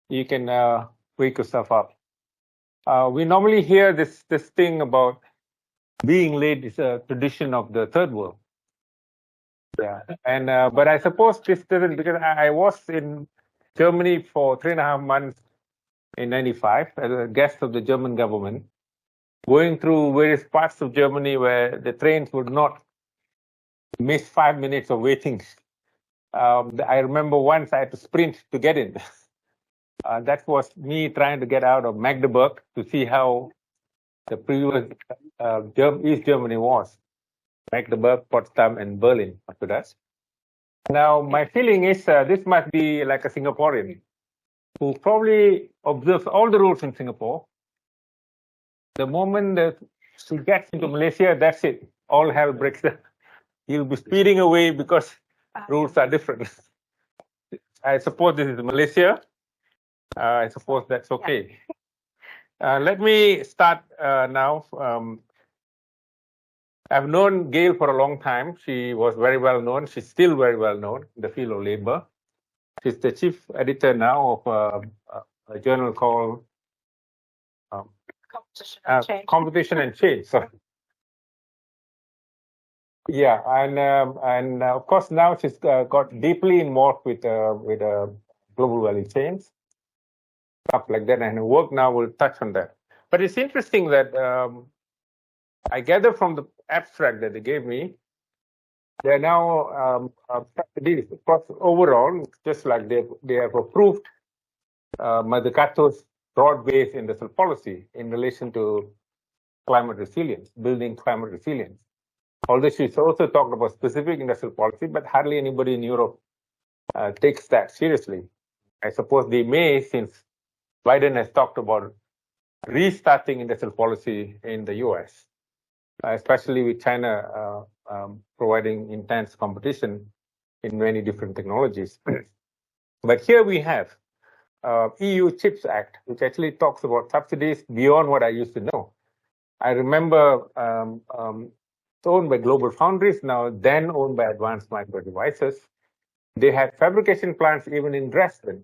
you can wake yourself up. We normally hear this thing about being late is a tradition of the third world. Yeah, and but I suppose this doesn't, because I was in Germany for 3.5 months in '95 as a guest of the German government, going through various parts of Germany where the trains would not miss 5 minutes of waiting. I remember once I had to sprint to get in. That was me trying to get out of Magdeburg to see how the previous East Germany was. Magdeburg, Potsdam, and Berlin after that. Now, my feeling is this must be like a Singaporean who probably observes all the rules in Singapore. The moment that she gets into Malaysia, that's it. All hell breaks down. He'll be speeding away because rules are different. I suppose this is Malaysia. I suppose that's okay. Let me start now. I've known Gale for a long time. She was very well known. She's still very well known in the field of labor. She's the chief editor now of a journal called Competition and Change. So, yeah, and of course now she's got deeply involved with global value chains, stuff like that, and her work now will touch on that. But it's interesting that I gather from the abstract that they gave me, they are now overall, just like they have approved Mazzucato's broad-based industrial policy in relation to climate resilience, building climate resilience. Although she's also talked about specific industrial policy, but hardly anybody in Europe takes that seriously. I suppose they may, since Biden has talked about restarting industrial policy in the US. Especially with China providing intense competition in many different technologies. But here we have EU Chips Act, which actually talks about subsidies beyond what I used to know. I remember it's owned by Global Foundries, now then owned by Advanced Micro Devices. They had fabrication plants even in Dresden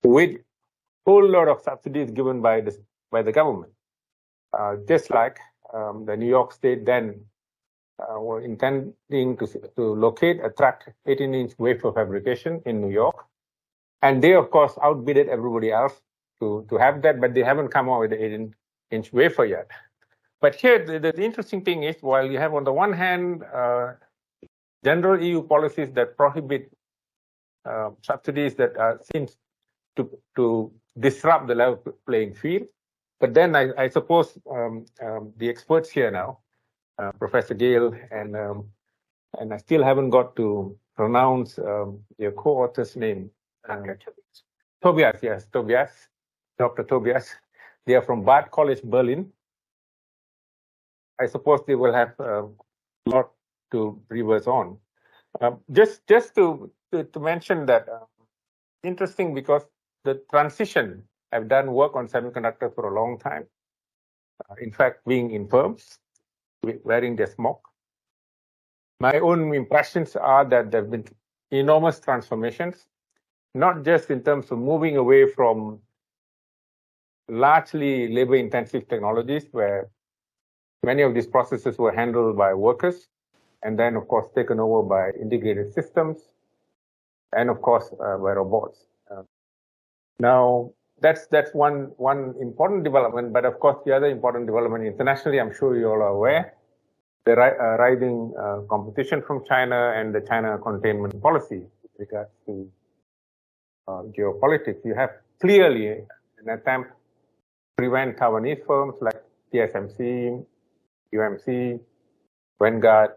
with a whole lot of subsidies given by the government. Just like the New York State then were intending to locate, attract 18-inch wafer fabrication in New York. And they, of course, outbidded everybody else to have that, but they haven't come out with the 18-inch wafer yet. But here, the interesting thing is, while you have on the one hand, general EU policies that prohibit subsidies that seems to disrupt the level playing field, but then I suppose the experts here now, Professor Gale, and I still haven't got to pronounce your co-author's name. Tobias, yes, Tobias, Dr. Tobias. They are from Bad College, Berlin. I suppose they will have a lot to reverse on. Just to mention that, interesting because the transition, I've done work on semiconductors for a long time. In fact, being in firms, wearing their smock. My own impressions are that there have been enormous transformations, not just in terms of moving away from largely labor-intensive technologies where many of these processes were handled by workers, and then, of course, taken over by integrated systems, and, of course, by robots. Now, that's one important development, but of course the other important development internationally, I'm sure you all are aware, the rising competition from China and the China containment policy with regards to geopolitics. You have clearly an attempt to prevent Taiwanese firms like TSMC, UMC, Vanguard,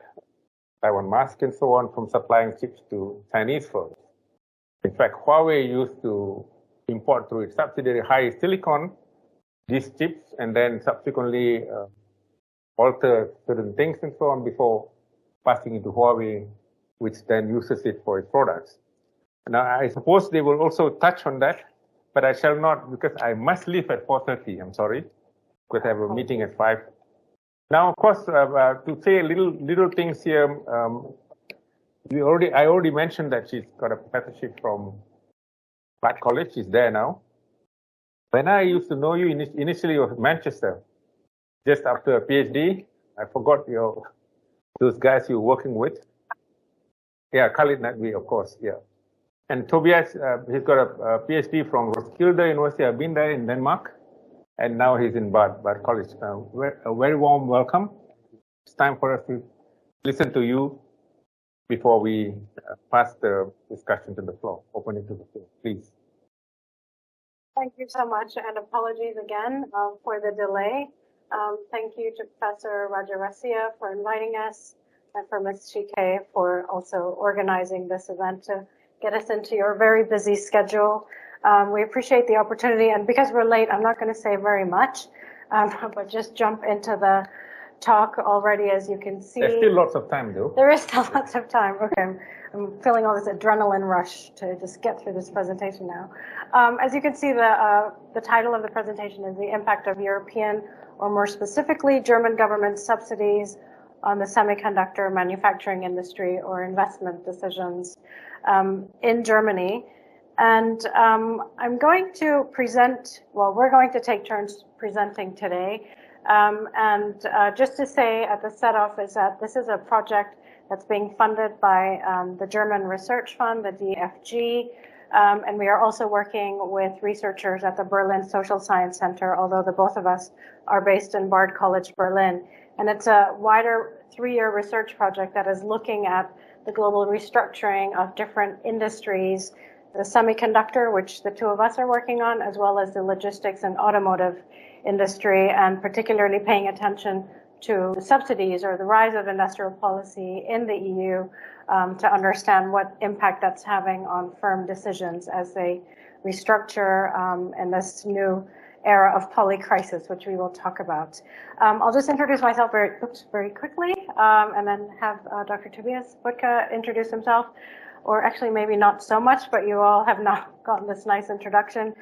Taiwan Mask, and so on from supplying chips to Chinese firms. In fact, Huawei used to import through its subsidiary HiSilicon these chips and then subsequently alter certain things and so on before passing it to Huawei, which then uses it for its products. Now, I suppose they will also touch on that, but I shall not because I must leave at 4:30. I'm sorry, because I have a meeting at 5. Now, of course, to say little things here, I already mentioned that she's got a professorship from Bard College. He's there now. When I used to know you, initially you were Manchester, just after a PhD. I forgot those guys you were working with. Yeah, Khalid Naqvi, of course, yeah. And Tobias, he's got a PhD from Roskilde University. I've been there in Denmark. And now he's in Bard College. A very warm welcome. It's time for us to listen to you before we pass the discussion to the floor. Open it to the floor, please. Thank you so much, and apologies again for the delay. Thank you to Professor Rajah for inviting us, and for Ms. Chike for also organizing this event to get us into your very busy schedule. We appreciate the opportunity, and because we're late, I'm not going to say very much, but just jump into the talk already, as you can see. There's still lots of time, though. There is still lots of time. Okay, I'm feeling all this adrenaline rush to just get through this presentation now. As you can see, the title of the presentation is The Impact of European, or more specifically, German government subsidies on the semiconductor manufacturing industry or investment decisions in Germany. And I'm going to present, well, we're going to take turns presenting today. Just to say at the set-off is that this is a project that's being funded by the German Research Fund, the DFG, and we are also working with researchers at the Berlin Social Science Center, although the both of us are based in Bard College, Berlin. And it's a wider 3-year research project that is looking at the global restructuring of different industries, the semiconductor, which the two of us are working on, as well as the logistics and automotive industry, and particularly paying attention to subsidies or the rise of industrial policy in the EU to understand what impact that's having on firm decisions as they restructure in this new era of polycrisis, which we will talk about. I'll just introduce myself very quickly, and then have Dr. Tobias Wuttke introduce himself, or actually maybe not so much, but you all have now gotten this nice introduction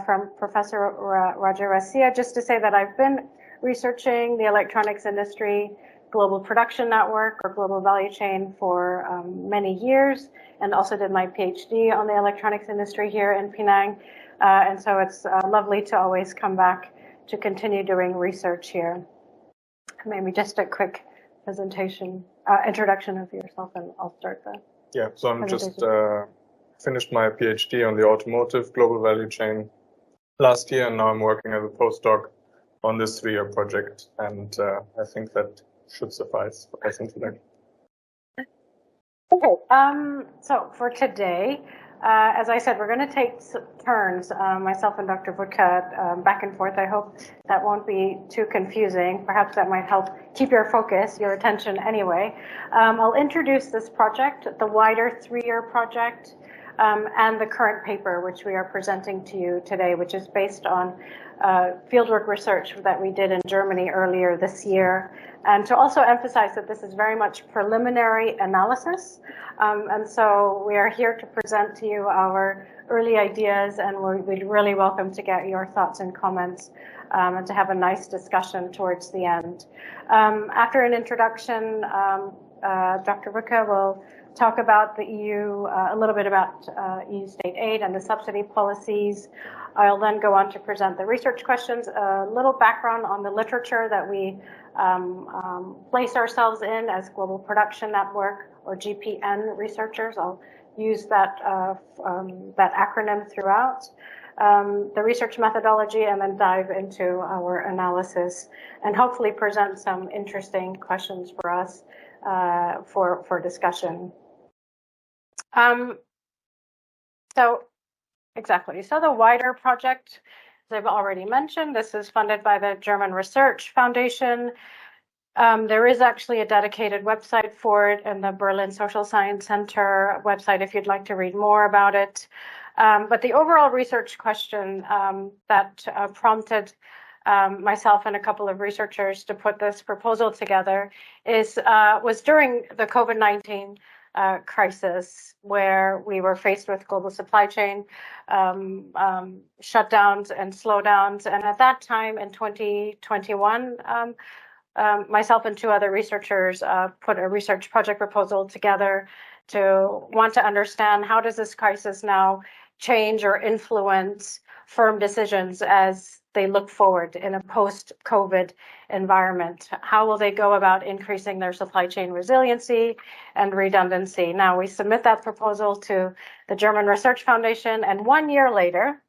from Professor Rajah. Just to say that I've been researching the electronics industry, global production network or global value chain for many years, and also did my PhD on the electronics industry here in Penang. And so it's lovely to always come back to continue doing research here. Maybe just a quick presentation, introduction of yourself, and I'll start the Yeah, so I'm just finished my PhD on the automotive global value chain last year, and now I'm working as a postdoc on this 3-year project, and I think that should suffice for this introduction. Okay, so for today, as I said, we're going to take turns, myself and Dr. Wuttke, back and forth. I hope that won't be too confusing. Perhaps that might help keep your focus, your attention anyway. I'll introduce this project, the wider 3-year project, and the current paper, which we are presenting to you today, which is based on fieldwork research that we did in Germany earlier this year. And to also emphasize that this is very much preliminary analysis. And so we are here to present to you our early ideas, and we'd really welcome to get your thoughts and comments and to have a nice discussion towards the end. After an introduction, Dr. Wuttke will talk about the EU, a little bit about EU state aid and the subsidy policies. I'll then go on to present the research questions, a little background on the literature that we place ourselves in as Global Production Network, or GPN researchers. I'll use that acronym throughout. The research methodology, and then dive into our analysis, and hopefully present some interesting questions for us for discussion. So the wider project, as I've already mentioned, this is funded by the German Research Foundation. There is actually a dedicated website for it in the Berlin Social Science Center website if you'd like to read more about it. But the overall research question that prompted myself and a couple of researchers to put this proposal together was during the COVID-19 crisis, where we were faced with global supply chain shutdowns and slowdowns. And at that time in 2021, myself and 2 other researchers put a research project proposal together to want to understand how does this crisis now change or influence firm decisions as they look forward in a post-COVID environment? How will they go about increasing their supply chain resiliency and redundancy? Now, we submit that proposal to the German Research Foundation, and 1 year later,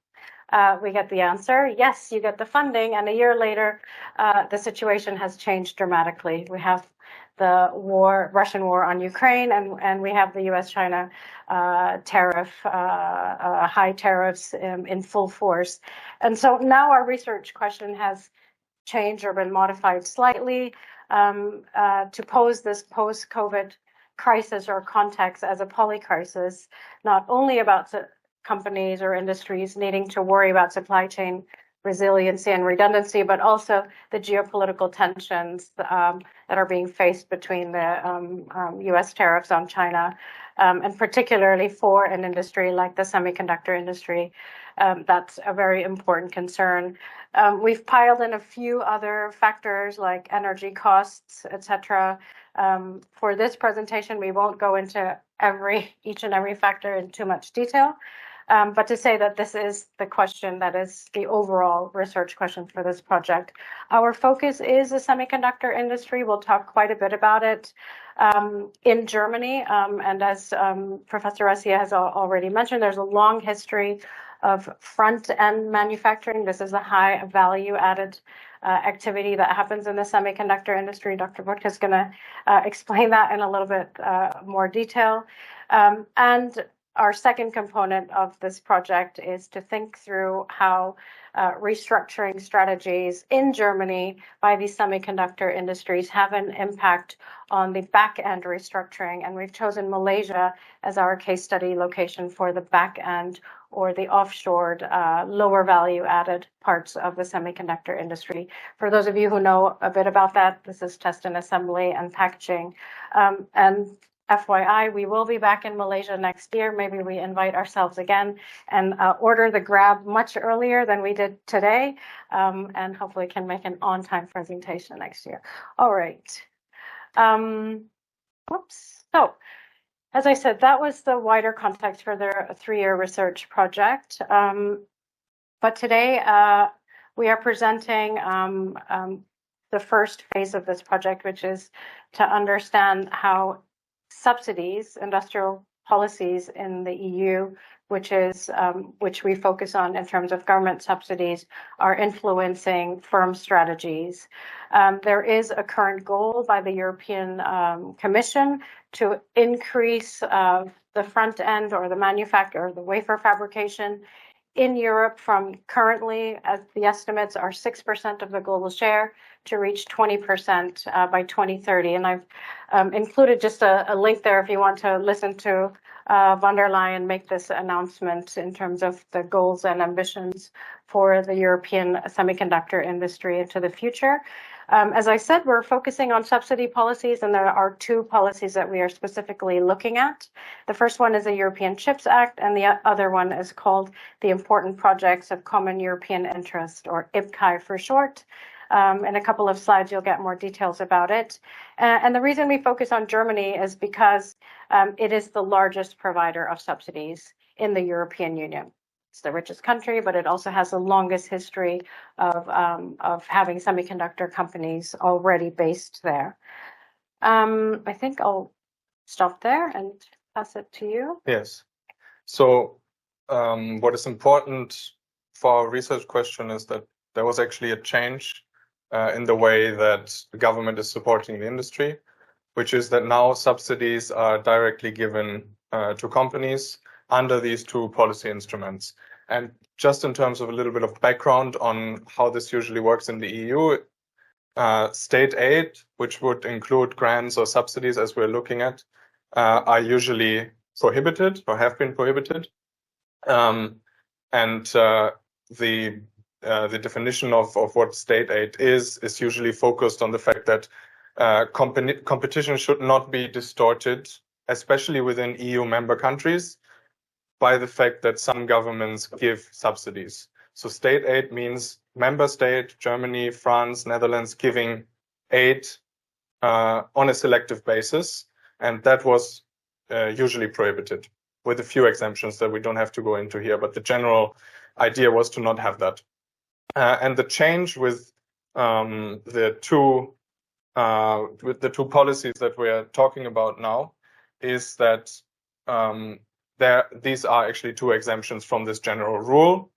we get the answer, yes, you get the funding, and a year later, the situation has changed dramatically. We have the Russian war on Ukraine, and we have the U.S.-China tariff, high tariffs in full force. And so now our research question has changed or been modified slightly to pose this post-COVID crisis or context as a polycrisis, not only about companies or industries needing to worry about supply chain resiliency and redundancy, but also the geopolitical tensions that are being faced between the U.S. tariffs on China, and particularly for an industry like the semiconductor industry. That's a very important concern. We've piled in a few other factors like energy costs, etc. For this presentation, we won't go into each and every factor in too much detail. But to say that this is the question that is the overall research question for this project. Our focus is the semiconductor industry. We'll talk quite a bit about it in Germany. And as Professor Rasiah has already mentioned, there's a long history of front-end manufacturing. This is a high value-added activity that happens in the semiconductor industry. Dr. Wuttke is going to explain that in a little bit more detail. And our second component of this project is to think through how restructuring strategies in Germany by these semiconductor industries have an impact on the back-end restructuring. And we've chosen Malaysia as our case study location for the back-end or the offshored, lower value-added parts of the semiconductor industry. For those of you who know a bit about that, this is test and assembly and packaging. And FYI, we will be back in Malaysia next year. Maybe we invite ourselves again and order the grab much earlier than we did today, and hopefully can make an on-time presentation next year. All right. So, as I said, that was the wider context for their 3-year research project. But today we are presenting the first phase of this project, which is to understand how subsidies, industrial policies in the EU, which we focus on in terms of government subsidies, are influencing firm strategies. There is a current goal by the European Commission to increase the front end or the manufacture or the wafer fabrication in Europe from currently, as the estimates are 6% of the global share, to reach 20% by 2030. And I've included just a link there if you want to listen to von der Leyen make this announcement in terms of the goals and ambitions for the European semiconductor industry into the future. As I said, we're focusing on subsidy policies, and there are 2 policies that we are specifically looking at. The first one is the European Chips Act, and the other one is called the Important Projects of Common European Interest, or IPCEI for short. In a couple of slides, you'll get more details about it. And the reason we focus on Germany is because it is the largest provider of subsidies in the European Union. It's the richest country, but it also has the longest history of having semiconductor companies already based there. I think I'll stop there and pass it to you. Yes. So what is important for our research question is that there was actually a change in the way that the government is supporting the industry, which is that now subsidies are directly given to companies under these 2 policy instruments. And just in terms of a little bit of background on how this usually works in the EU, state aid, which would include grants or subsidies as we're looking at, are usually prohibited or have been prohibited. And the definition of what state aid is usually focused on the fact that competition should not be distorted, especially within EU member countries, by the fact that some governments give subsidies. So state aid means member state, Germany, France, Netherlands, giving aid on a selective basis, and that was usually prohibited. with a few exemptions that we don't have to go into here. But the general idea was to not have that. And the change with the two policies that we are talking about now is that these are actually two exemptions from this general rule,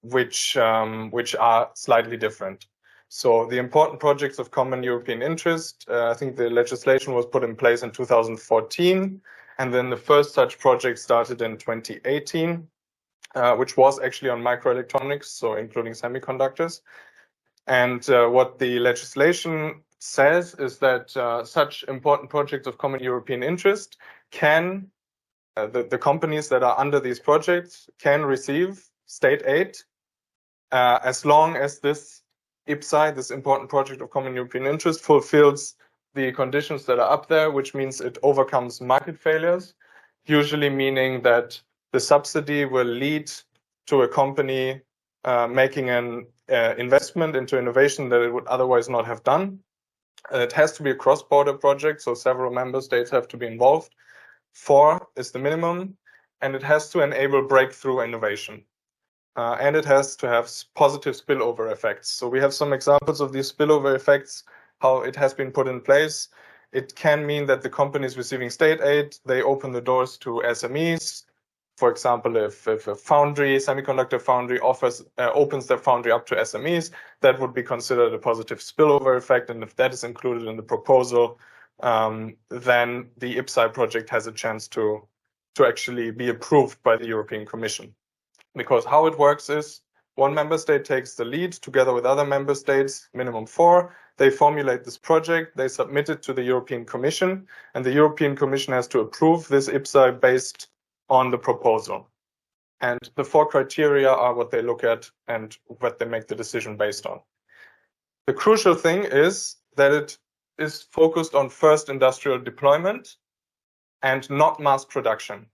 which are slightly different. So the important projects of common European interest, I think the legislation was put in place in 2014, and then the first such project started in 2018, which was actually on microelectronics, so including semiconductors. And what the legislation says is that such important projects of common European interest can, the companies that are under these projects can receive state aid as long as this IPCEI, this important project of common European interest, fulfills the conditions that are up there, which means it overcomes market failures, usually meaning that the subsidy will lead to a company making an investment into innovation that it would otherwise not have done. It has to be a cross-border project, so several member states have to be involved. 4 is the minimum, and it has to enable breakthrough innovation. And it has to have positive spillover effects. So we have some examples of these spillover effects, how it has been put in place. It can mean that the companies receiving state aid, they open the doors to SMEs. For example, if a foundry, semiconductor foundry opens their foundry up to SMEs, that would be considered a positive spillover effect. And if that is included in the proposal, then the IPCEI project has a chance to actually be approved by the European Commission. Because how it works is one member state takes the lead together with other member states, minimum 4. They formulate this project, they submit it to the European Commission, and the European Commission has to approve this IPCEI based on the proposal. And the 4 criteria are what they look at and what they make the decision based on. The crucial thing is that it is focused on first industrial deployment and not mass production.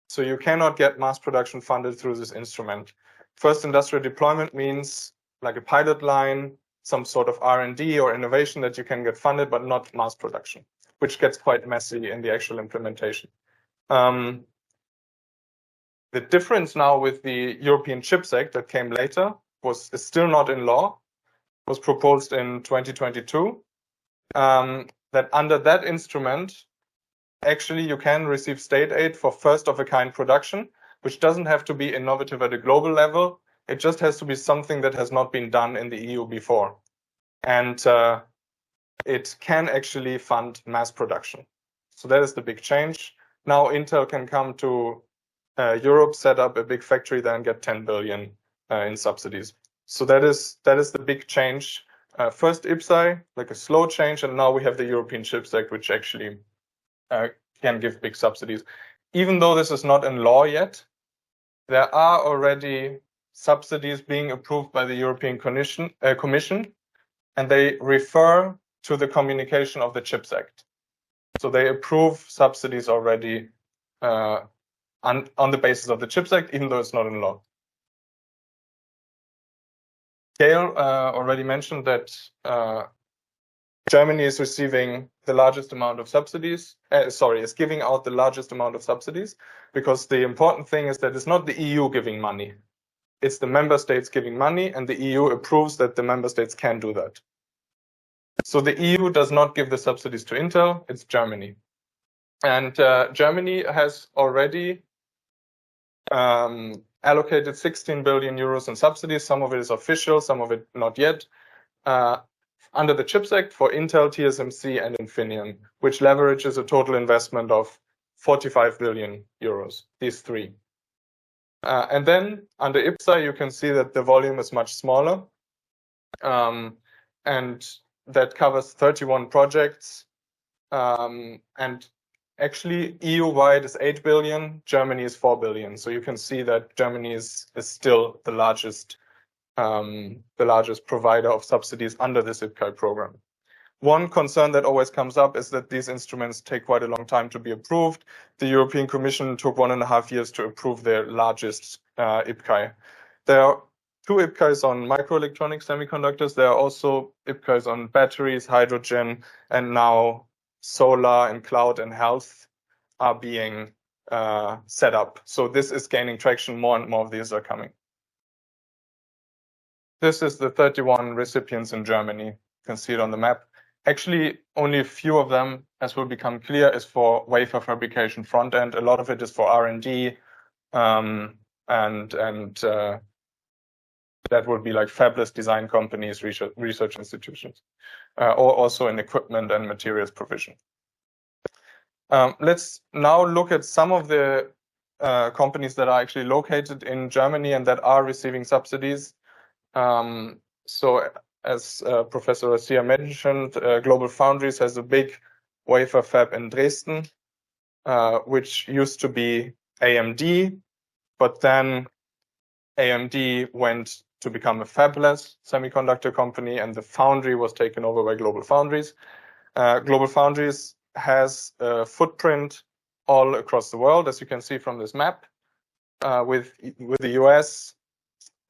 So you cannot get mass production funded through this instrument. First industrial deployment means like a pilot line, some sort of R&D or innovation that you can get funded, but not mass production, which gets quite messy in the actual implementation. The difference now with the European Chips Act that came later is still not in law, was proposed in 2022, that under that instrument, actually, you can receive state aid for first-of-a-kind production, which doesn't have to be innovative at a global level. It just has to be something that has not been done in the EU before. And it can actually fund mass production. So that is the big change. Now Intel can come to Europe, set up a big factory there and get 10 billion in subsidies. So that is the big change. First IPCEI, like a slow change, and now we have the European Chips Act, which actually can give big subsidies. Even though this is not in law yet, there are already subsidies being approved by the European Commission, and they refer to the communication of the Chips Act. So they approve subsidies already on the basis of the Chips Act, even though it's not in law. Gale already mentioned that Germany is receiving the largest amount of subsidies, is giving out the largest amount of subsidies, because the important thing is that it's not the EU giving money. It's the member states giving money, and the EU approves that the member states can do that. So the EU does not give the subsidies to Intel, it's Germany. And Germany has already allocated 16 billion euros in subsidies. Some of it is official, some of it not yet. Under the CHIPS Act for Intel, TSMC, and Infineon, which leverages a total investment of 45 billion euros, these 3. And then under IPCEI, you can see that the volume is much smaller. And that covers 31 projects. And actually, EU-wide is 8 billion, Germany is 4 billion. So you can see that Germany is still the largest provider of subsidies under this IPCEI program. One concern that always comes up is that these instruments take quite a long time to be approved. The European Commission took 1.5 years to approve their largest IPCEI. There are 2 IPCEIs on microelectronics semiconductors. There are also IPCEIs on batteries, hydrogen, and now solar and cloud and health are being set up. So this is gaining traction. More and more of these are coming. This is the 31 recipients in Germany. You can see it on the map. Actually, only a few of them, as will become clear, is for wafer fabrication front end. A lot of it is for R&D, and that would be like fabless design companies, research institutions, or also in equipment and materials provision. Let's now look at some of the companies that are actually located in Germany and that are receiving subsidies. So as Professor Rasiah mentioned, GlobalFoundries has a big wafer fab in Dresden, which used to be AMD, but then AMD went to become a fabless semiconductor company, and the foundry was taken over by GlobalFoundries. GlobalFoundries has a footprint all across the world, as you can see from this map, with the US,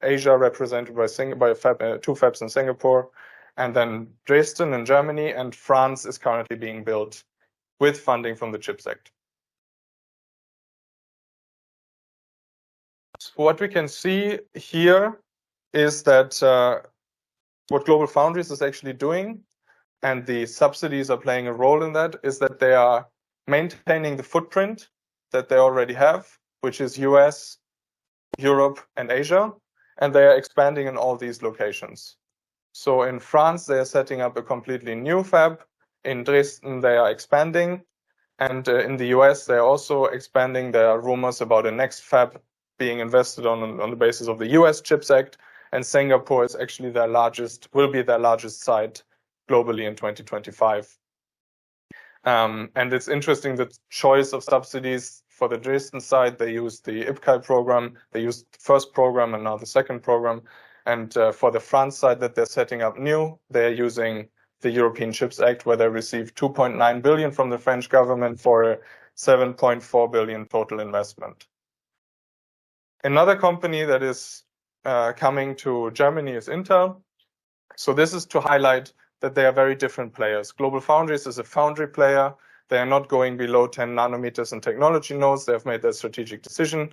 Asia represented by two fabs in Singapore, and then Dresden in Germany, and France is currently being built with funding from the CHIPS Act. So what we can see here is that what GlobalFoundries is actually doing, and the subsidies are playing a role in that, is that they are maintaining the footprint that they already have, which is US, Europe, and Asia, and they are expanding in all these locations. So in France, they are setting up a completely new fab. In Dresden, they are expanding. And in the US, they are also expanding. There are rumors about a next fab being invested on the basis of the US CHIPS Act. And Singapore is actually will be their largest site globally in 2025. And it's interesting, the choice of subsidies for the Dresden side. They used the IPCEI program. They used the first program and now the second program. And for the France side that they're setting up new, they're using the European CHIPS Act, where they received 2.9 billion from the French government for a 7.4 billion total investment. Another company that is coming to Germany is Intel. So this is to highlight that they are very different players. GlobalFoundries is a foundry player. They are not going below 10 nanometers in technology nodes. They have made that strategic decision.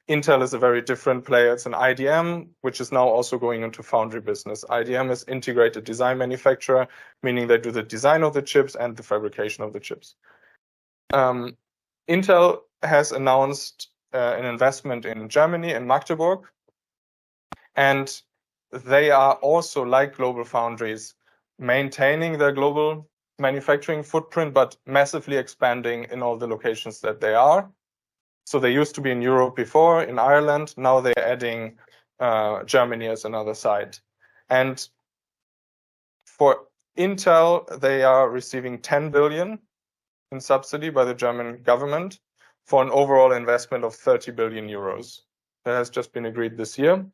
Intel is a very different player. It's an IDM, which is now also going into foundry business. IDM is integrated design manufacturer, meaning they do the design of the chips and the fabrication of the chips. Intel has announced an investment in Germany, in Magdeburg, and they are also, like GlobalFoundries, maintaining their global manufacturing footprint, but massively expanding in all the locations that they are. So they used to be in Europe before, in Ireland. Now they're adding Germany as another site. And for Intel, they are receiving 10 billion in subsidy by the German government for an overall investment of 30 billion euros. That has just been agreed this year,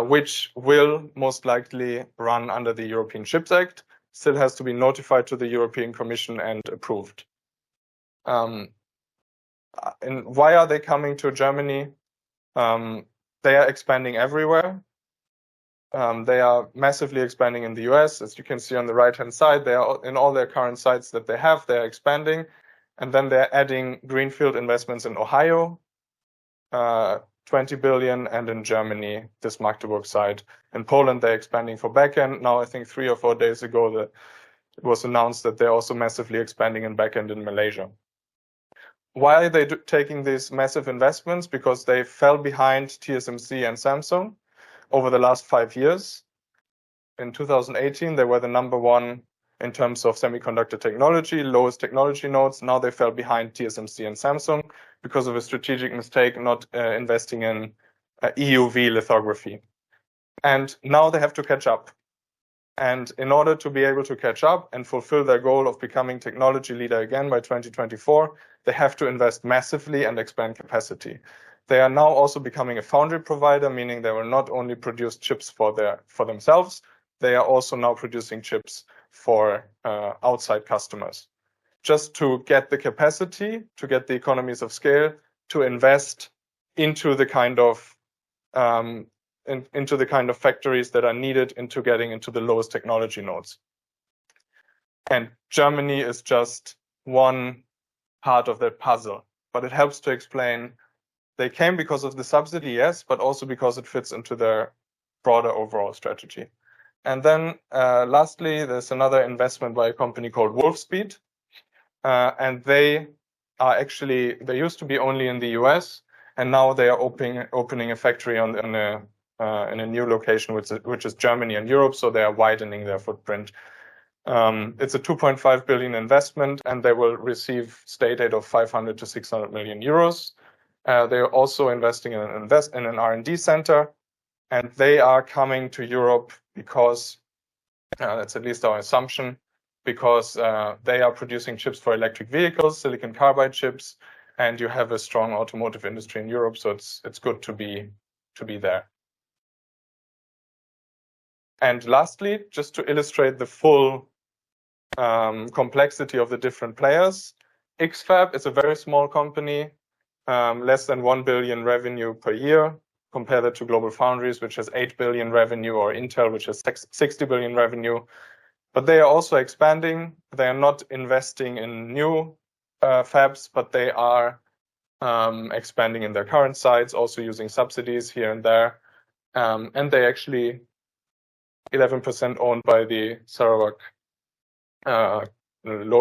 which will most likely run under the European CHIPS Act. Still has to be notified to the European Commission and approved. And why are they coming to Germany? They are expanding everywhere. They are massively expanding in the US. As you can see on the right-hand side, they are in all their current sites that they have, they are expanding. And then they're adding greenfield investments in Ohio, 20 billion, and in Germany, this Magdeburg site. In Poland, they're expanding for backend. Now, I think 3 or 4 days ago, it was announced that they're also massively expanding in backend in Malaysia. Why are they taking these massive investments? Because they fell behind TSMC and Samsung over the last 5 years. In 2018, they were the #1 in terms of semiconductor technology, lowest technology nodes. Now they fell behind TSMC and Samsung because of a strategic mistake not investing in EUV lithography. And now they have to catch up. And in order to be able to catch up and fulfill their goal of becoming technology leader again by 2024, they have to invest massively and expand capacity. They are now also becoming a foundry provider, meaning they will not only produce chips for themselves, they are also now producing chips for outside customers. Just to get the capacity, to get the economies of scale, to invest into the kind of factories that are needed into getting into the lowest technology nodes. And Germany is just one part of that puzzle. but it helps to explain they came because of the subsidy, yes, but also because it fits into their broader overall strategy. And then lastly, there's another investment by a company called Wolfspeed. And they are actually, they used to be only in the US, and now they are opening a factory in a new location, which is Germany and Europe, so they are widening their footprint. It's a 2.5 billion investment, and they will receive state aid of 500 to 600 million euros. They are also investing in an R&D center, and they are coming to Europe because that's at least our assumption, because they are producing chips for electric vehicles, silicon carbide chips, and you have a strong automotive industry in Europe, so it's good to be there. And lastly, just to illustrate the full complexity of the different players, X-FAB is a very small company, less than 1 billion revenue per year. Compare that to GlobalFoundries, which has 8 billion revenue, or Intel, which has 60 billion revenue. But they are also expanding. They are not investing in new fabs, but they are expanding in their current sites, also using subsidies here and there. And they actually 11% owned by the Sarawak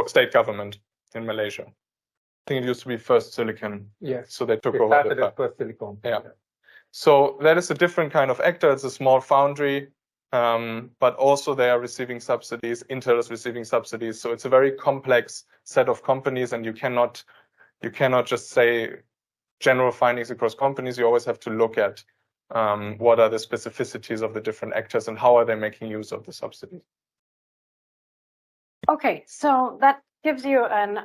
state government in Malaysia. I think it used to be First Silicon. Yes. So they took over the First Silicon. Yeah. So that is a different kind of actor. It's a small foundry, but also they are receiving subsidies. Intel is receiving subsidies. So it's a very complex set of companies, and you cannot just say general findings across companies. You always have to look at what are the specificities of the different actors and how are they making use of the subsidies. Okay, so that gives you an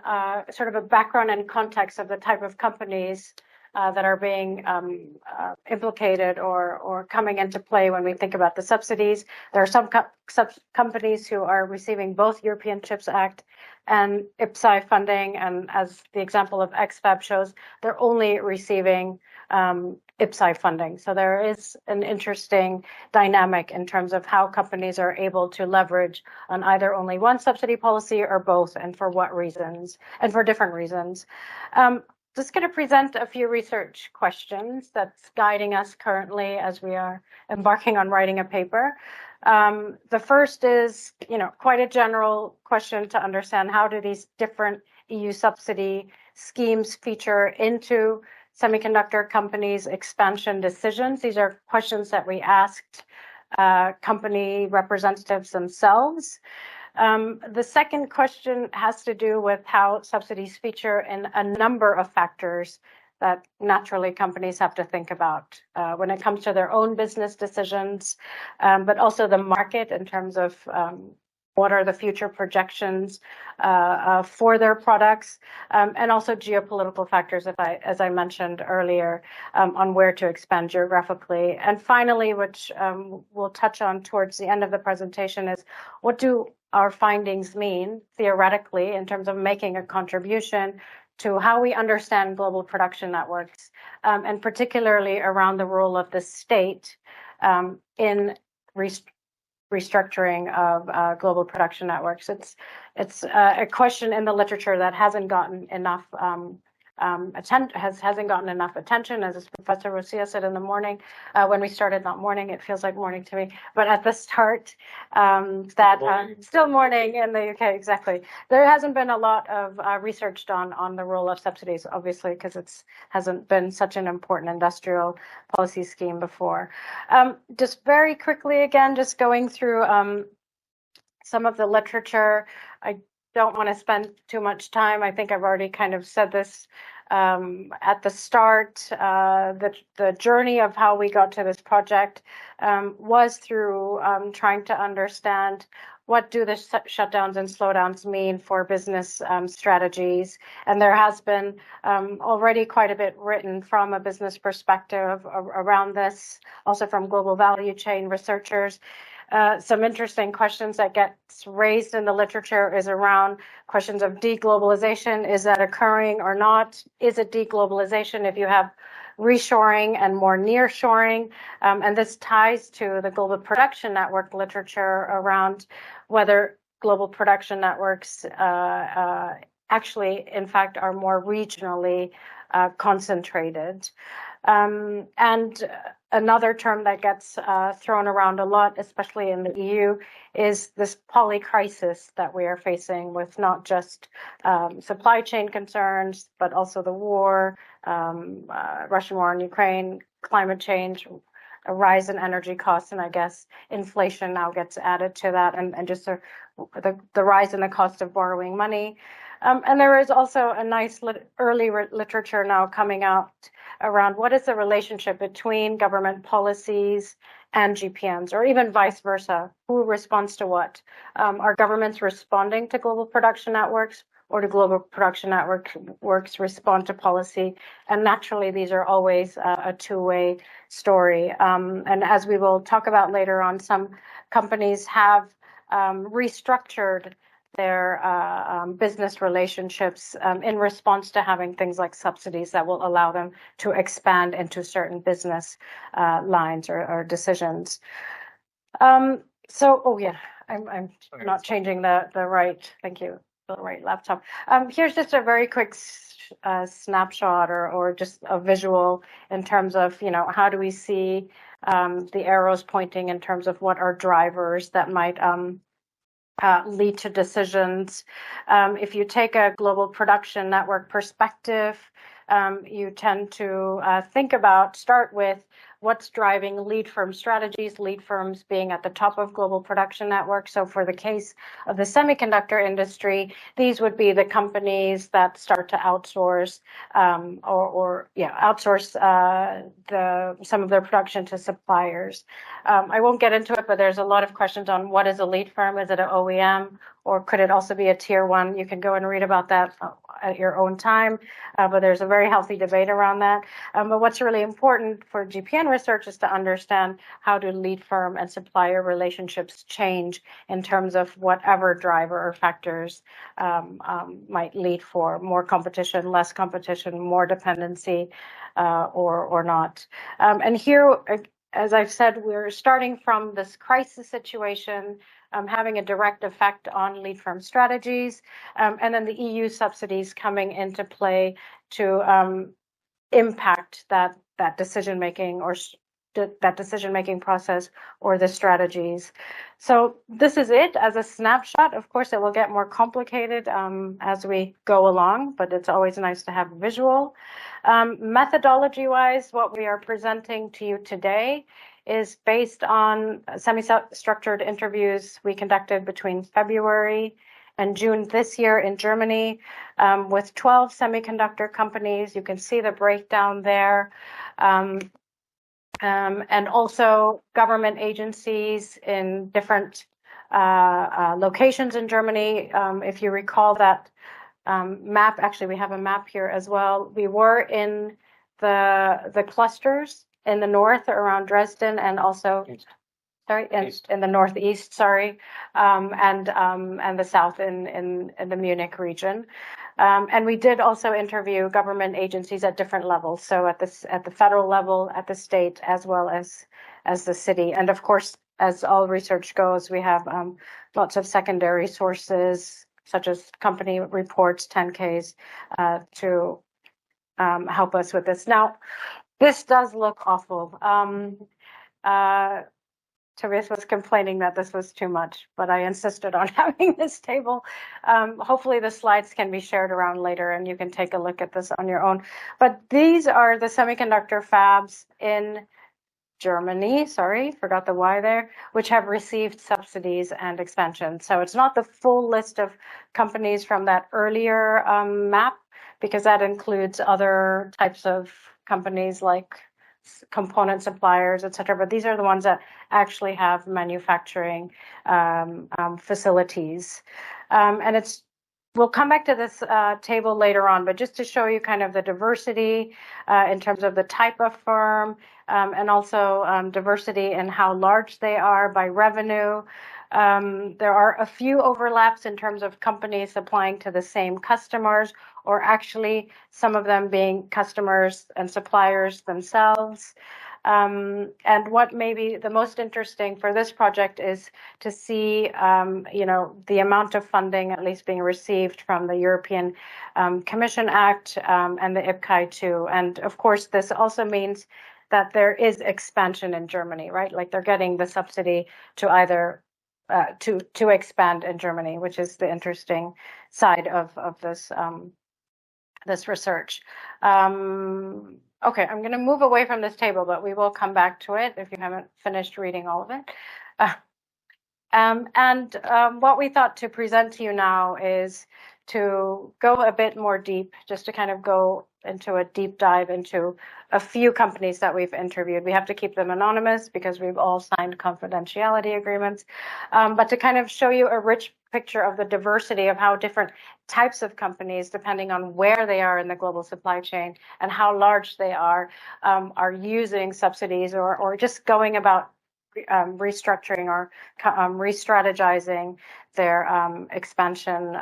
sort of a background and context of the type of companies that are being implicated or coming into play when we think about the subsidies. There are some companies who are receiving both European Chips Act and IPCEI funding, and as the example of X-FAB shows, they're only receiving IPCEI funding. So there is an interesting dynamic in terms of how companies are able to leverage on either only one subsidy policy or both, and for what reasons, and for different reasons. Just going to present a few research questions that's guiding us currently as we are embarking on writing a paper. The first is, quite a general question to understand how do these different EU subsidy schemes feature into semiconductor companies' expansion decisions. These are questions that we asked company representatives themselves. The second question has to do with how subsidies feature in a number of factors that naturally companies have to think about when it comes to their own business decisions, but also the market in terms of what are the future projections for their products, and also geopolitical factors, as I mentioned earlier, on where to expand geographically. And finally, which we'll touch on towards the end of the presentation, is what do our findings mean theoretically in terms of making a contribution to how we understand global production networks, and particularly around the role of the state in restructuring of global production networks. It's a question in the literature that hasn't gotten enough hasn't gotten enough attention, as Professor Rasiah said in the morning when we started. Not morning, it feels like morning to me, but at the start, still morning in the UK, exactly. There hasn't been a lot of research done on the role of subsidies, obviously, because it hasn't been such an important industrial policy scheme before. Just very quickly, again, just going through some of the literature. I don't want to spend too much time. I think I've already kind of said this at the start. The journey of how we got to this project was through trying to understand what do the shutdowns and slowdowns mean for business strategies. And there has been already quite a bit written from a business perspective around this, also from global value chain researchers. Some interesting questions that gets raised in the literature is around questions of deglobalization. Is that occurring or not? Is it deglobalization if you have reshoring and more nearshoring? And this ties to the global production network literature around whether global production networks actually, in fact, are more regionally concentrated. And another term that gets thrown around a lot, especially in the EU, is this polycrisis that we are facing with not just supply chain concerns, but also the war, Russian war in Ukraine, climate change, a rise in energy costs, and I guess inflation now gets added to that, and just the rise in the cost of borrowing money. And there is also a nice early literature now coming out around what is the relationship between government policies and GPNs, or even vice versa. Who responds to what? Are governments responding to global production networks, or do global production networks respond to policy? And naturally, these are always a two-way story. And as we will talk about later on, some companies have restructured their business relationships in response to having things like subsidies that will allow them to expand into certain business lines or decisions. So, oh yeah, I'm not changing the right, thank you, the right laptop. Here's just a very quick snapshot or just a visual in terms of, how do we see the arrows pointing in terms of what are drivers that might lead to decisions. If you take a global production network perspective, you tend to start with what's driving lead firm strategies, lead firms being at the top of global production networks. So for the case of the semiconductor industry, these would be the companies that start to outsource outsource some of their production to suppliers. I won't get into it, but there's a lot of questions on what is a lead firm. Is it an OEM, or could it also be a tier one? You can go and read about that at your own time, but there's a very healthy debate around that. But what's really important for GPN research is to understand how do lead firm and supplier relationships change in terms of whatever driver or factors might lead for more competition, less competition, more dependency, or not. And here, as I've said, we're starting from this crisis situation, having a direct effect on lead firm strategies, and then the EU subsidies coming into play to impact that decision-making or that decision-making process or the strategies. So this is it as a snapshot. Of course, it will get more complicated as we go along, but it's always nice to have a visual. Methodology-wise, what we are presenting to you today is based on semi-structured interviews we conducted between February and June this year in Germany with 12 semiconductor companies. You can see the breakdown there. And also government agencies in different locations in Germany. If you recall that map, actually we have a map here as well. We were in the clusters in the north around Dresden, and also in the northeast, and the south in the Munich region. And we did also interview government agencies at different levels, so at the federal level, at the state, as well as the city. And of course, as all research goes, we have lots of secondary sources, such as company reports, 10Ks, to help us with this. Now, this does look awful. Tobias was complaining that this was too much, but I insisted on having this table. Hopefully the slides can be shared around later and you can take a look at this on your own. But these are the semiconductor fabs in Germany, forgot the Y there, which have received subsidies and expansion. So it's not the full list of companies from that earlier map, because that includes other types of companies like component suppliers, etc. But these are the ones that actually have manufacturing facilities. And we'll come back to this table later on, but just to show you kind of the diversity in terms of the type of firm, and also diversity in how large they are by revenue. There are a few overlaps in terms of companies supplying to the same customers or actually some of them being customers and suppliers themselves. And what may be the most interesting for this project is to see, the amount of funding at least being received from the European Commission Act and the IPCEI too. And of course, this also means that there is expansion in Germany, right? Like they're getting the subsidy to either to expand in Germany, which is the interesting side of this this research. Okay, I'm going to move away from this table, but we will come back to it if you haven't finished reading all of it. What we thought to present to you now is to go a bit more deep, just to kind of go into a deep dive into a few companies that we've interviewed. We have to keep them anonymous because we've all signed confidentiality agreements, but to kind of show you a rich picture of the diversity of how different types of companies, depending on where they are in the global supply chain and how large they are using subsidies or just going about restructuring or re-strategizing their expansion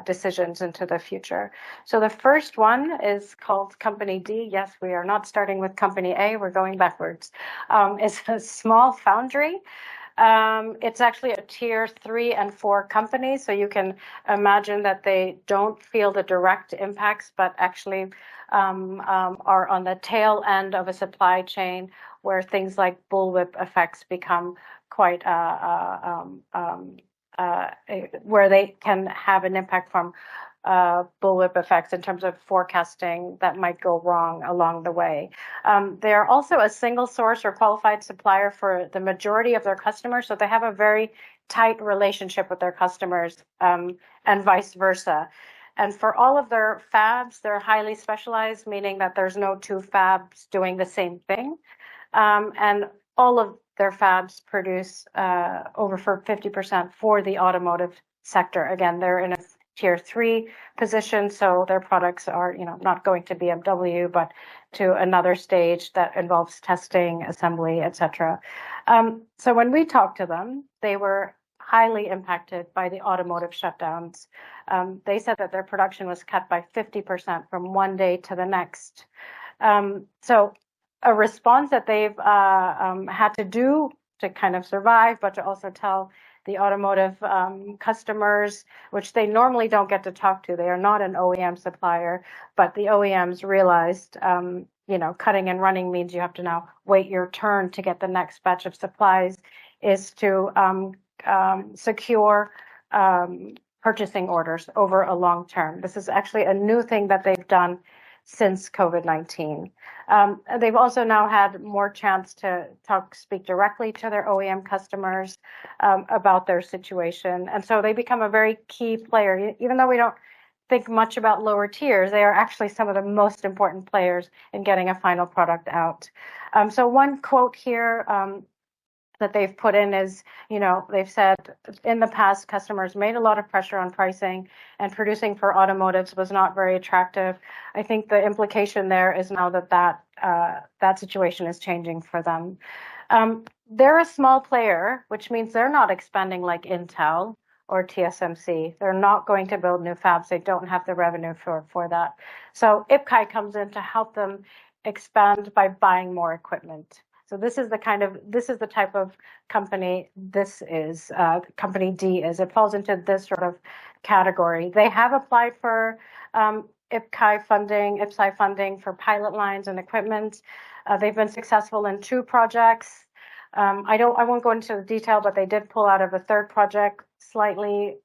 decisions into the future. So the first one is called Company D. Yes, we are not starting with Company A, we're going backwards. It's a small foundry. It's actually a tier 3 and 4 company, so you can imagine that they don't feel the direct impacts, but actually are on the tail end of a supply chain where things like bullwhip effects become quite where they can have an impact from bullwhip effects in terms of forecasting that might go wrong along the way. They are also a single source or qualified supplier for the majority of their customers, so they have a very tight relationship with their customers and vice versa. And for all of their fabs, they're highly specialized, meaning that there's no two fabs doing the same thing. And all of their fabs produce over 50% for the automotive sector. Again, they're in a tier 3 position, so their products are, not going to BMW, but to another stage that involves testing, assembly, etc. So when we talked to them, they were highly impacted by the automotive shutdowns. They said that their production was cut by 50% from one day to the next. So a response that they've had to do to kind of survive, but to also tell the automotive customers, which they normally don't get to talk to. They are not an OEM supplier, but the OEMs realized, cutting and running means you have to now wait your turn to get the next batch of supplies, is to secure purchasing orders over a long term. This is actually a new thing that they've done since COVID-19. They've also now had more chance to speak directly to their OEM customers about their situation. And so they become a very key player. Even though we don't think much about lower tiers, they are actually some of the most important players in getting a final product out. So one quote here that they've put in is, they've said in the past, customers made a lot of pressure on pricing and producing for automotives was not very attractive. I think the implication there is now that situation is changing for them. They're a small player, which means they're not expanding like Intel or TSMC. They're not going to build new fabs. They don't have the revenue for that. So IPCEI comes in to help them expand by buying more equipment. So this is the type of company this is, Company D is. It falls into this sort of category. They have applied for IPCEI funding for pilot lines and equipment. They've been successful in 2 projects. I won't go into the detail, but they did pull out of a 3rd project slightly.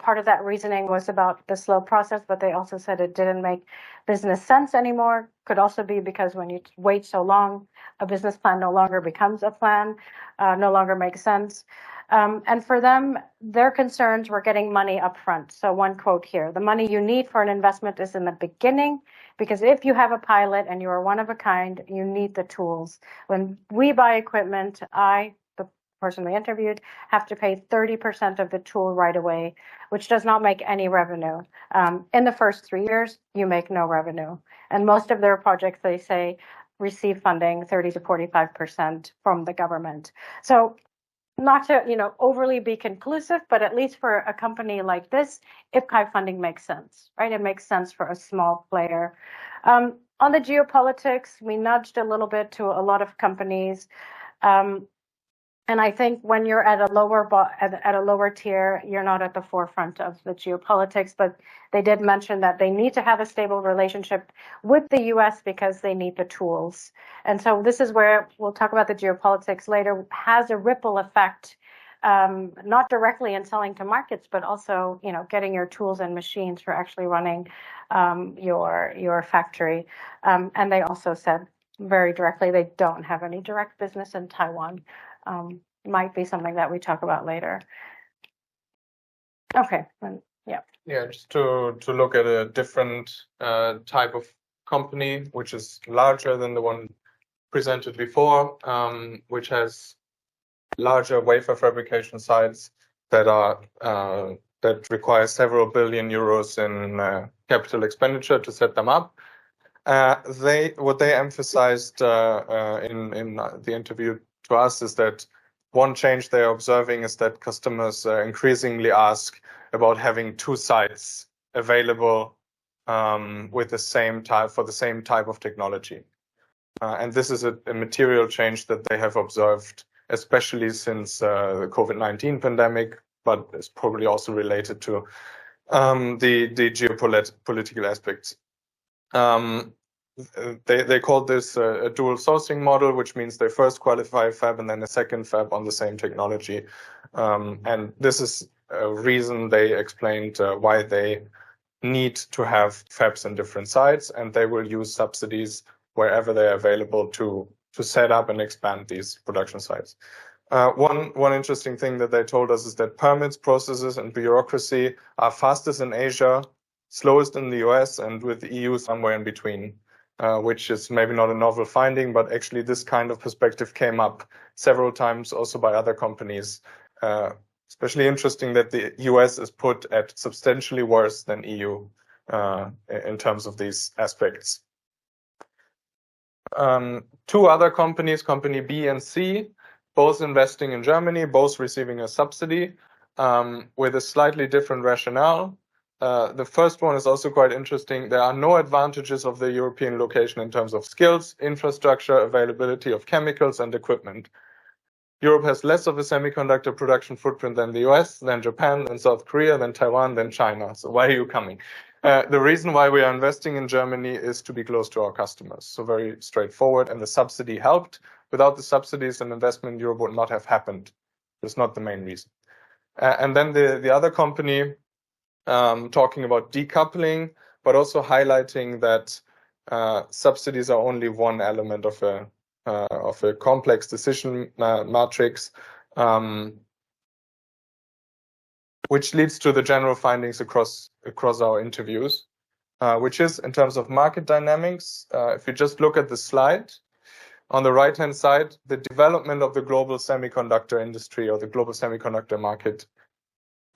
Part of that reasoning was about the slow process, but they also said it didn't make business sense anymore. Could also be because when you wait so long, a business plan no longer becomes a plan, no longer makes sense. And for them, their concerns were getting money up front. So one quote here, the money you need for an investment is in the beginning, because if you have a pilot and you are one of a kind, you need the tools. When we buy equipment, the person we interviewed, have to pay 30% of the tool right away, which does not make any revenue. In the first 3 years, you make no revenue. And most of their projects, they say, receive funding 30 to 45% from the government. So not to, overly be conclusive, but at least for a company like this, IPCEI funding makes sense, right? It makes sense for a small player. On the geopolitics, we nudged a little bit to a lot of companies. And I think when you're at a lower tier, you're not at the forefront of the geopolitics, but they did mention that they need to have a stable relationship with the US because they need the tools. And so this is where we'll talk about the geopolitics later, has a ripple effect, not directly in selling to markets, but also, getting your tools and machines for actually running your factory. And they also said very directly they don't have any direct business in Taiwan. Might be something that we talk about later. Okay, yeah. Yeah, just to look at a different type of company, which is larger than the one presented before, which has larger wafer fabrication sites that are that require several billion euros in capital expenditure to set them up. What they emphasized in the interview to us is that one change they're observing is that customers increasingly ask about having two sites available with the same type for the same type of technology. And this is a material change that they have observed, especially since the COVID-19 pandemic, but it's probably also related to the geopolitical aspects. They called this a dual sourcing model, which means they first qualify a fab and then a second fab on the same technology. And this is a reason they explained why they need to have fabs in different sites, and they will use subsidies wherever they're available to set up and expand these production sites. One interesting thing that they told us is that permits, processes, and bureaucracy are fastest in Asia, slowest in the US, and with the EU somewhere in between. Which is maybe not a novel finding, but actually this kind of perspective came up several times also by other companies. Especially interesting that the US is put at substantially worse than EU in terms of these aspects. Two other companies, company B and C, both investing in Germany, both receiving a subsidy with a slightly different rationale. The first one is also quite interesting. There are no advantages of the European location in terms of skills, infrastructure, availability of chemicals and equipment. Europe has less of a semiconductor production footprint than the US, than Japan, than South Korea, than Taiwan, than China. So why are you coming? The reason why we are investing in Germany is to be close to our customers. So very straightforward. And the subsidy helped. Without the subsidies, an investment in Europe would not have happened. That's not the main reason. And then the other company, talking about decoupling, but also highlighting that subsidies are only one element of a complex decision matrix, which leads to the general findings across our interviews, which is in terms of market dynamics. If you just look at the slide on the right-hand side, the development of the global semiconductor industry or the global semiconductor market,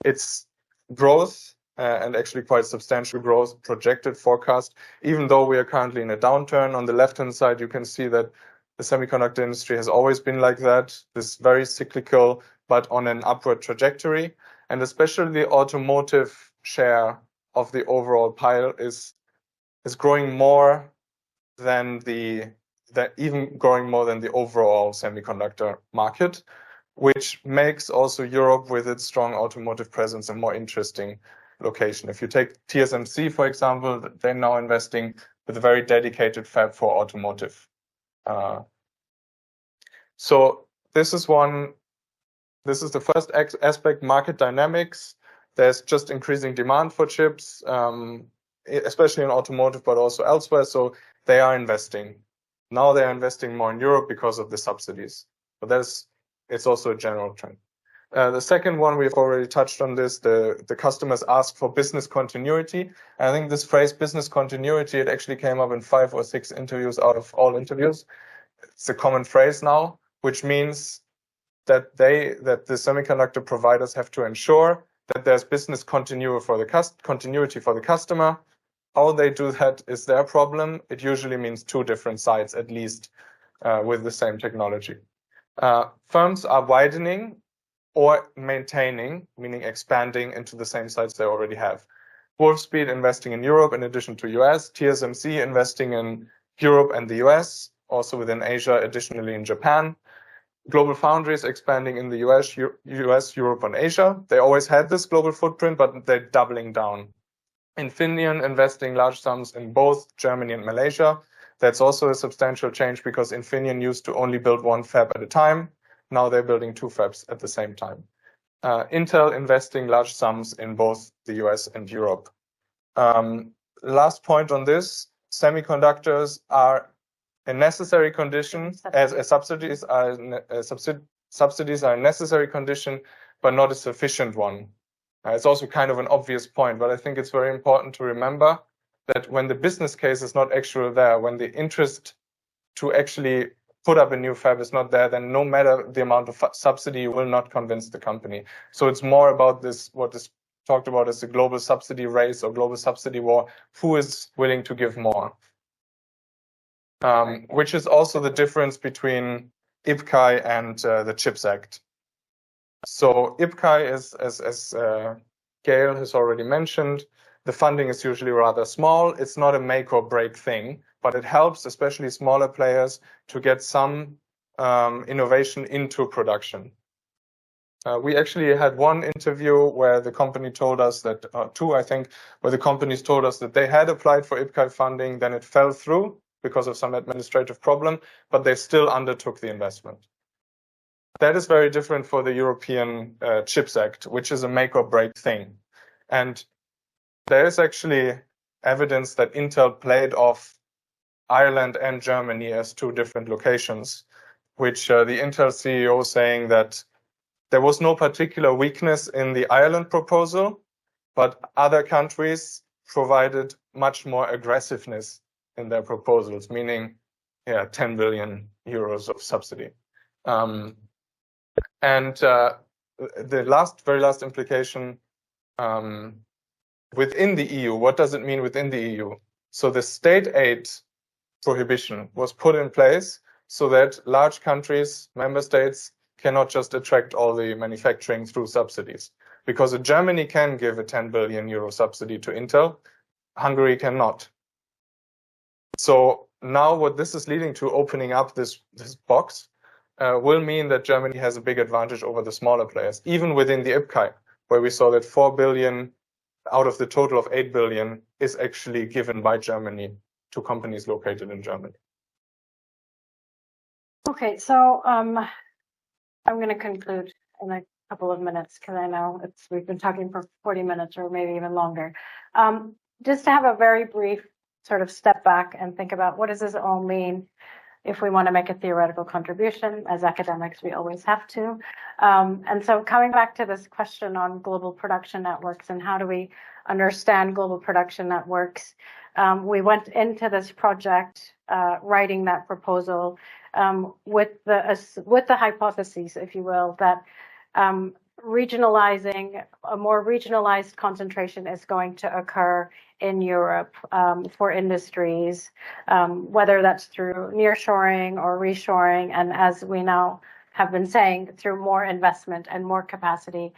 its growth. And actually quite substantial growth projected forecast, even though we are currently in a downturn. On the left-hand side, you can see that the semiconductor industry has always been like that, this very cyclical, but on an upward trajectory. And especially the automotive share of the overall pile is growing more than even growing more than the overall semiconductor market, which makes also Europe with its strong automotive presence a more interesting location. If you take TSMC, for example, they're now investing with a very dedicated fab for automotive. So this is the first aspect, market dynamics. There's just increasing demand for chips, especially in automotive, but also elsewhere. So they are investing. Now they are investing more in Europe because of the subsidies. But it's also a general trend. The second one, we've already touched on this, the customers ask for business continuity. I think this phrase business continuity, it actually came up in 5 or 6 interviews out of all interviews. It's a common phrase now, which means that the semiconductor providers have to ensure that there's business continuity for the customer. How they do that is their problem. It usually means 2 different sites, at least with the same technology. Firms are widening or maintaining, meaning expanding into the same sites they already have. Wolfspeed investing in Europe in addition to US, TSMC investing in Europe and the US, also within Asia, additionally in Japan. Global Foundries expanding in the US, Europe, and Asia. They always had this global footprint, but they're doubling down. Infineon investing large sums in both Germany and Malaysia. That's also a substantial change because Infineon used to only build one fab at a time. Now they're building two fabs at the same time. Intel investing large sums in both the US and Europe. Last point on this, semiconductors are a necessary condition as subsidies are a necessary condition, but not a sufficient one. It's also kind of an obvious point, but I think it's very important to remember that when the business case is not actually there, when the interest to actually put up a new fab is not there, then no matter the amount of subsidy, you will not convince the company. So it's more about this, what is talked about as the global subsidy race or global subsidy war, who is willing to give more. Which is also the difference between IPCEI and the CHIPS Act. So IPCEI is, as Gale has already mentioned, the funding is usually rather small. It's not a make or break thing, but it helps especially smaller players to get some innovation into production. We actually had one interview where the company told us that, two I think, where the companies told us that they had applied for IPCEI funding, then it fell through because of some administrative problem, but they still undertook the investment. That is very different for the European CHIPS Act, which is a make or break thing. And there is actually evidence that Intel played off Ireland and Germany as two different locations, which the Intel CEO saying that there was no particular weakness in the Ireland proposal, but other countries provided much more aggressiveness in their proposals, meaning 10 billion euros of subsidy. The very last implication within the EU, what does it mean within the EU? So the state aid prohibition was put in place so that large countries, member states, cannot just attract all the manufacturing through subsidies. Because Germany can give a 10 billion euro subsidy to Intel, Hungary cannot. So now what this is leading to, opening up this box, will mean that Germany has a big advantage over the smaller players, even within the IPCEI, where we saw that 4 billion out of the total of 8 billion is actually given by Germany to companies located in Germany. Okay, so I'm going to conclude in a couple of minutes because I know we've been talking for 40 minutes or maybe even longer. Just to have a very brief sort of step back and think about what does this all mean if we want to make a theoretical contribution. As academics, we always have to. And so coming back to this question on global production networks and how do we understand global production networks, we went into this project writing that proposal with the hypotheses, if you will, that regionalizing, a more regionalized concentration is going to occur in Europe for industries, whether that's through nearshoring or reshoring, and as we now have been saying, through more investment and more capacity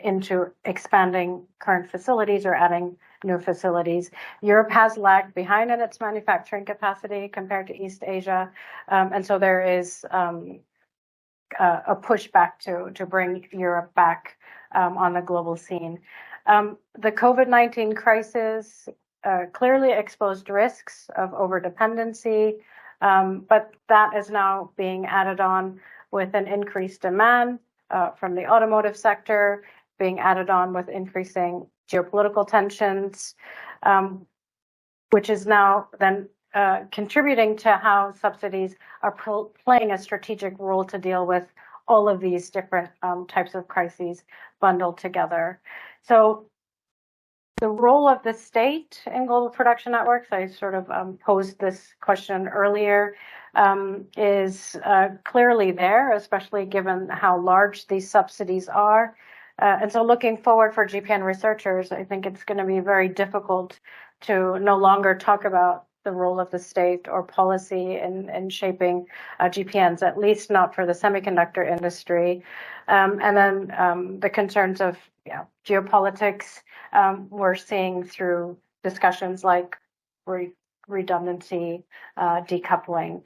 into expanding current facilities or adding new facilities. Europe has lagged behind in its manufacturing capacity compared to East Asia, and so there is a pushback to bring Europe back on the global scene. The COVID-19 crisis clearly exposed risks of overdependency, but that is now being added on with an increased demand from the automotive sector, being added on with increasing geopolitical tensions, which is now then contributing to how subsidies are playing a strategic role to deal with all of these different types of crises bundled together. So the role of the state in global production networks, I sort of posed this question earlier, is clearly there, especially given how large these subsidies are. And so looking forward for GPN researchers, I think it's going to be very difficult to no longer talk about the role of the state or policy in shaping GPNs, at least not for the semiconductor industry. And then the concerns of geopolitics we're seeing through discussions like redundancy, decoupling.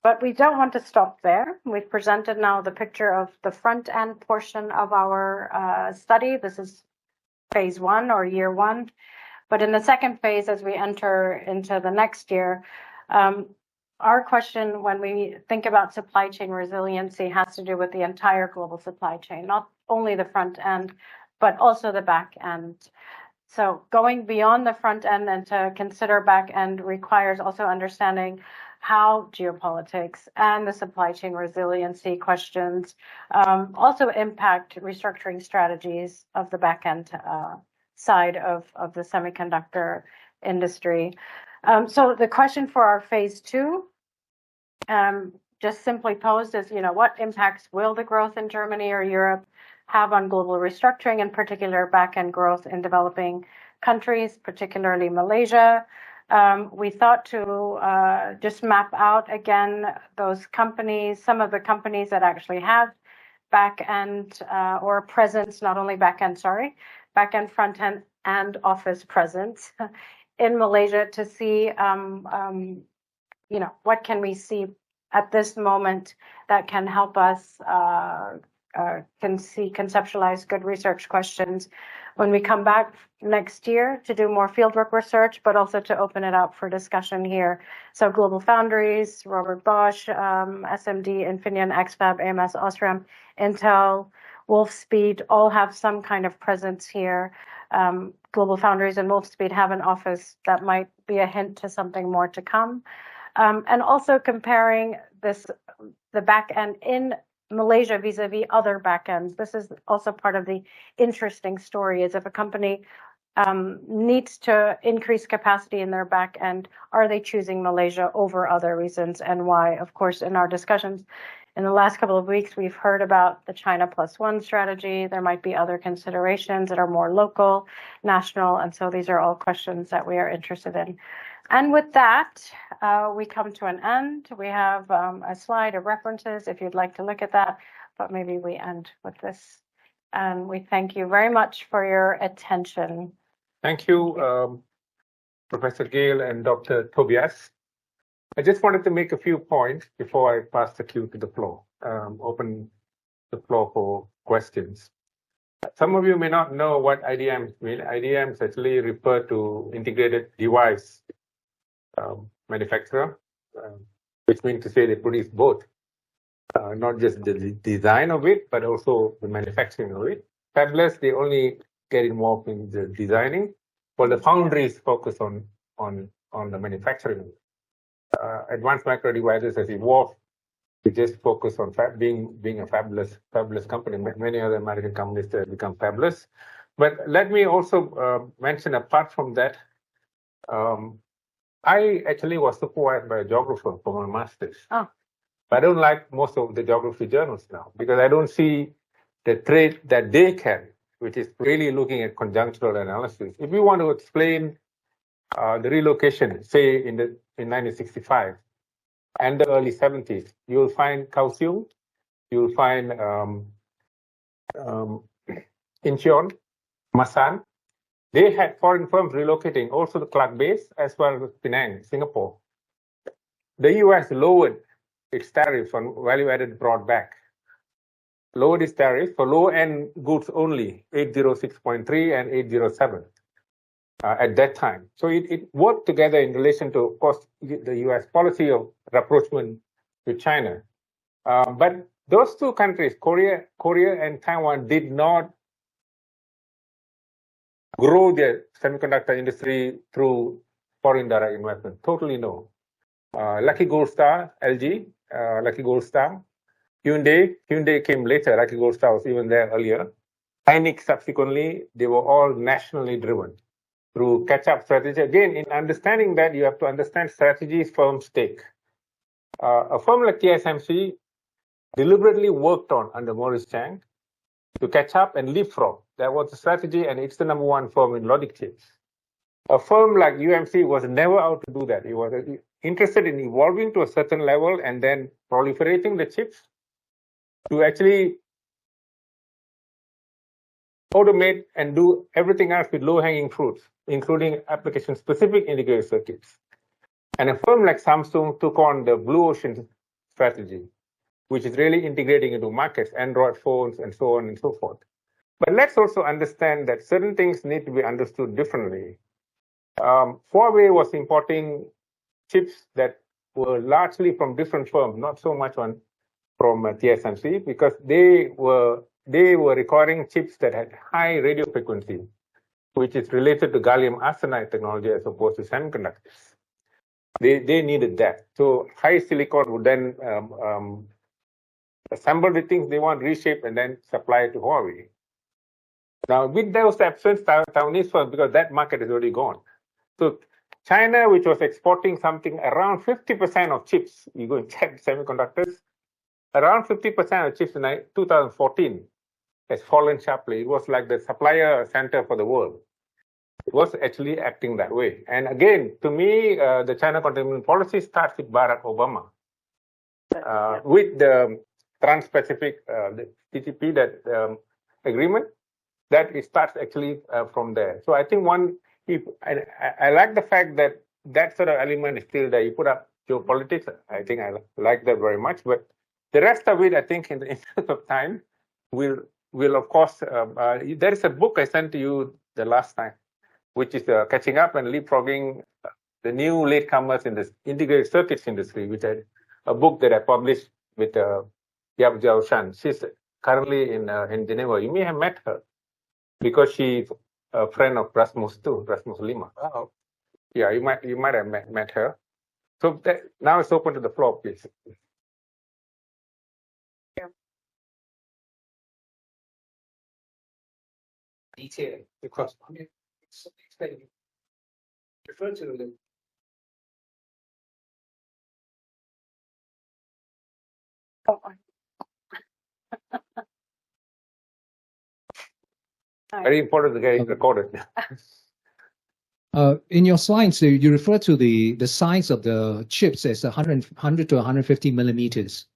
But we don't want to stop there. We've presented now the picture of the front end portion of our study. This is phase 1 or year 1. But in the second phase, as we enter into the next year, our question when we think about supply chain resiliency has to do with the entire global supply chain, not only the front end, but also the back end. So going beyond the front end and to consider back end requires also understanding how geopolitics and the supply chain resiliency questions also impact restructuring strategies of the back end side of the semiconductor industry. So the question for our phase 2, just simply posed is, what impacts will the growth in Germany or Europe have on global restructuring, in particular back end growth in developing countries, particularly Malaysia? We thought to just map out again those companies, some of the companies that actually have back end or presence, not only back end, back end, front end, and office presence in Malaysia to see, what can we see at this moment that can help us conceptualize good research questions when we come back next year to do more fieldwork research, but also to open it up for discussion here. So Global Foundries, Robert Bosch, SMD, Infineon, XFAB, AMS, Osram, Intel, Wolfspeed all have some kind of presence here. Global Foundries and Wolfspeed have an office that might be a hint to something more to come. And also comparing the back end in Malaysia vis-a-vis other backends. This is also part of the interesting story, is if a company needs to increase capacity in their back end, are they choosing Malaysia over other reasons, and why? Of course, in our discussions in the last couple of weeks, we've heard about the China +1 strategy. There might be other considerations that are more local, national, and so these are all questions that we are interested in. And with that, we come to an end. We have a slide of references if you'd like to look at that, but maybe we end with this. And we thank you very much for your attention. Thank you, Professor Gale and Dr. Tobias. I just wanted to make a few points before I pass the cue to the floor, open the floor for questions. Some of you may not know what IDMs mean. IDMs actually refer to integrated device manufacturer, which means to say they produce both, not just the design of it, but also the manufacturing of it. Fabless, they only get involved in the designing, while the foundries focus on the manufacturing. Advanced Micro Devices has evolved to just focus on being a fabless company. Many other American companies that become fabless. But let me also mention, apart from that, I actually was supervised by a geographer for my master's. Oh. But I don't like most of the geography journals now because I don't see the trait that they can, which is really looking at conjunctural analysis. If you want to explain the relocation, say in 1965 and the early 70s, you'll find Kaohsiung, you'll find Incheon, Masan. They had foreign firms relocating, also the Clark base, as well as Penang, Singapore. The US lowered its tariffs on value-added broadback. Lowered its tariffs for low-end goods only, 806.3 and 807 at that time. So it worked together in relation to, of course, the US policy of rapprochement with China. But those two countries, Korea and Taiwan, did not grow their semiconductor industry through foreign direct investment. Totally no. Lucky Gold Star, LG, Lucky Gold Star, Hyundai came later. Lucky Gold Star was even there earlier. Hynix subsequently, they were all nationally driven through catch-up strategy. Again, in understanding that, you have to understand strategies firms take. A firm like TSMC deliberately worked on under Morris Chang to catch up and leapfrog. That was the strategy, and it's the #1 firm in logic chips. A firm like UMC was never out to do that. It was interested in evolving to a certain level and then proliferating the chips to actually automate and do everything else with low-hanging fruits, including application-specific integrated circuits. And a firm like Samsung took on the blue ocean strategy, which is really integrating into markets, Android phones, and so on and so forth. But let's also understand that certain things need to be understood differently. Huawei was importing chips that were largely from different firms, not so much from TSMC, because they were requiring chips that had high radio frequency, which is related to gallium arsenide technology as opposed to semiconductors. They needed that. So high silicon would then assemble the things they want, reshape, and then supply it to Huawei. Now, with those absence, Taiwanese firms, because that market is already gone. So China, which was exporting something around 50% of chips, you go and check semiconductors, around 50% of chips in 2014 has fallen sharply. It was like the supplier center for the world. It was actually acting that way. And again, to me, the China containment policy starts with Barack Obama. With the Trans-Pacific, the TTP, that agreement, that it starts actually from there. So I think I like the fact that that sort of element is still there. You put up geopolitics. I think I like that very much. But the rest of it, I think, in the interest of time, will of course. There is a book I sent to you the last time, which is catching up and leapfrogging the new latecomers in the integrated circuits industry, which is a book that I published with Yap Jiao Shan. She's currently in Geneva. You may have met her because she's a friend of Rasmus too, Rasmus Lima. Wow. Yeah, you might have met her. So now it's open to the floor, please. Detail because refer to the Very important to get it recorded. In your slides, you refer to the size of the chips as 100 to 150 millimeters.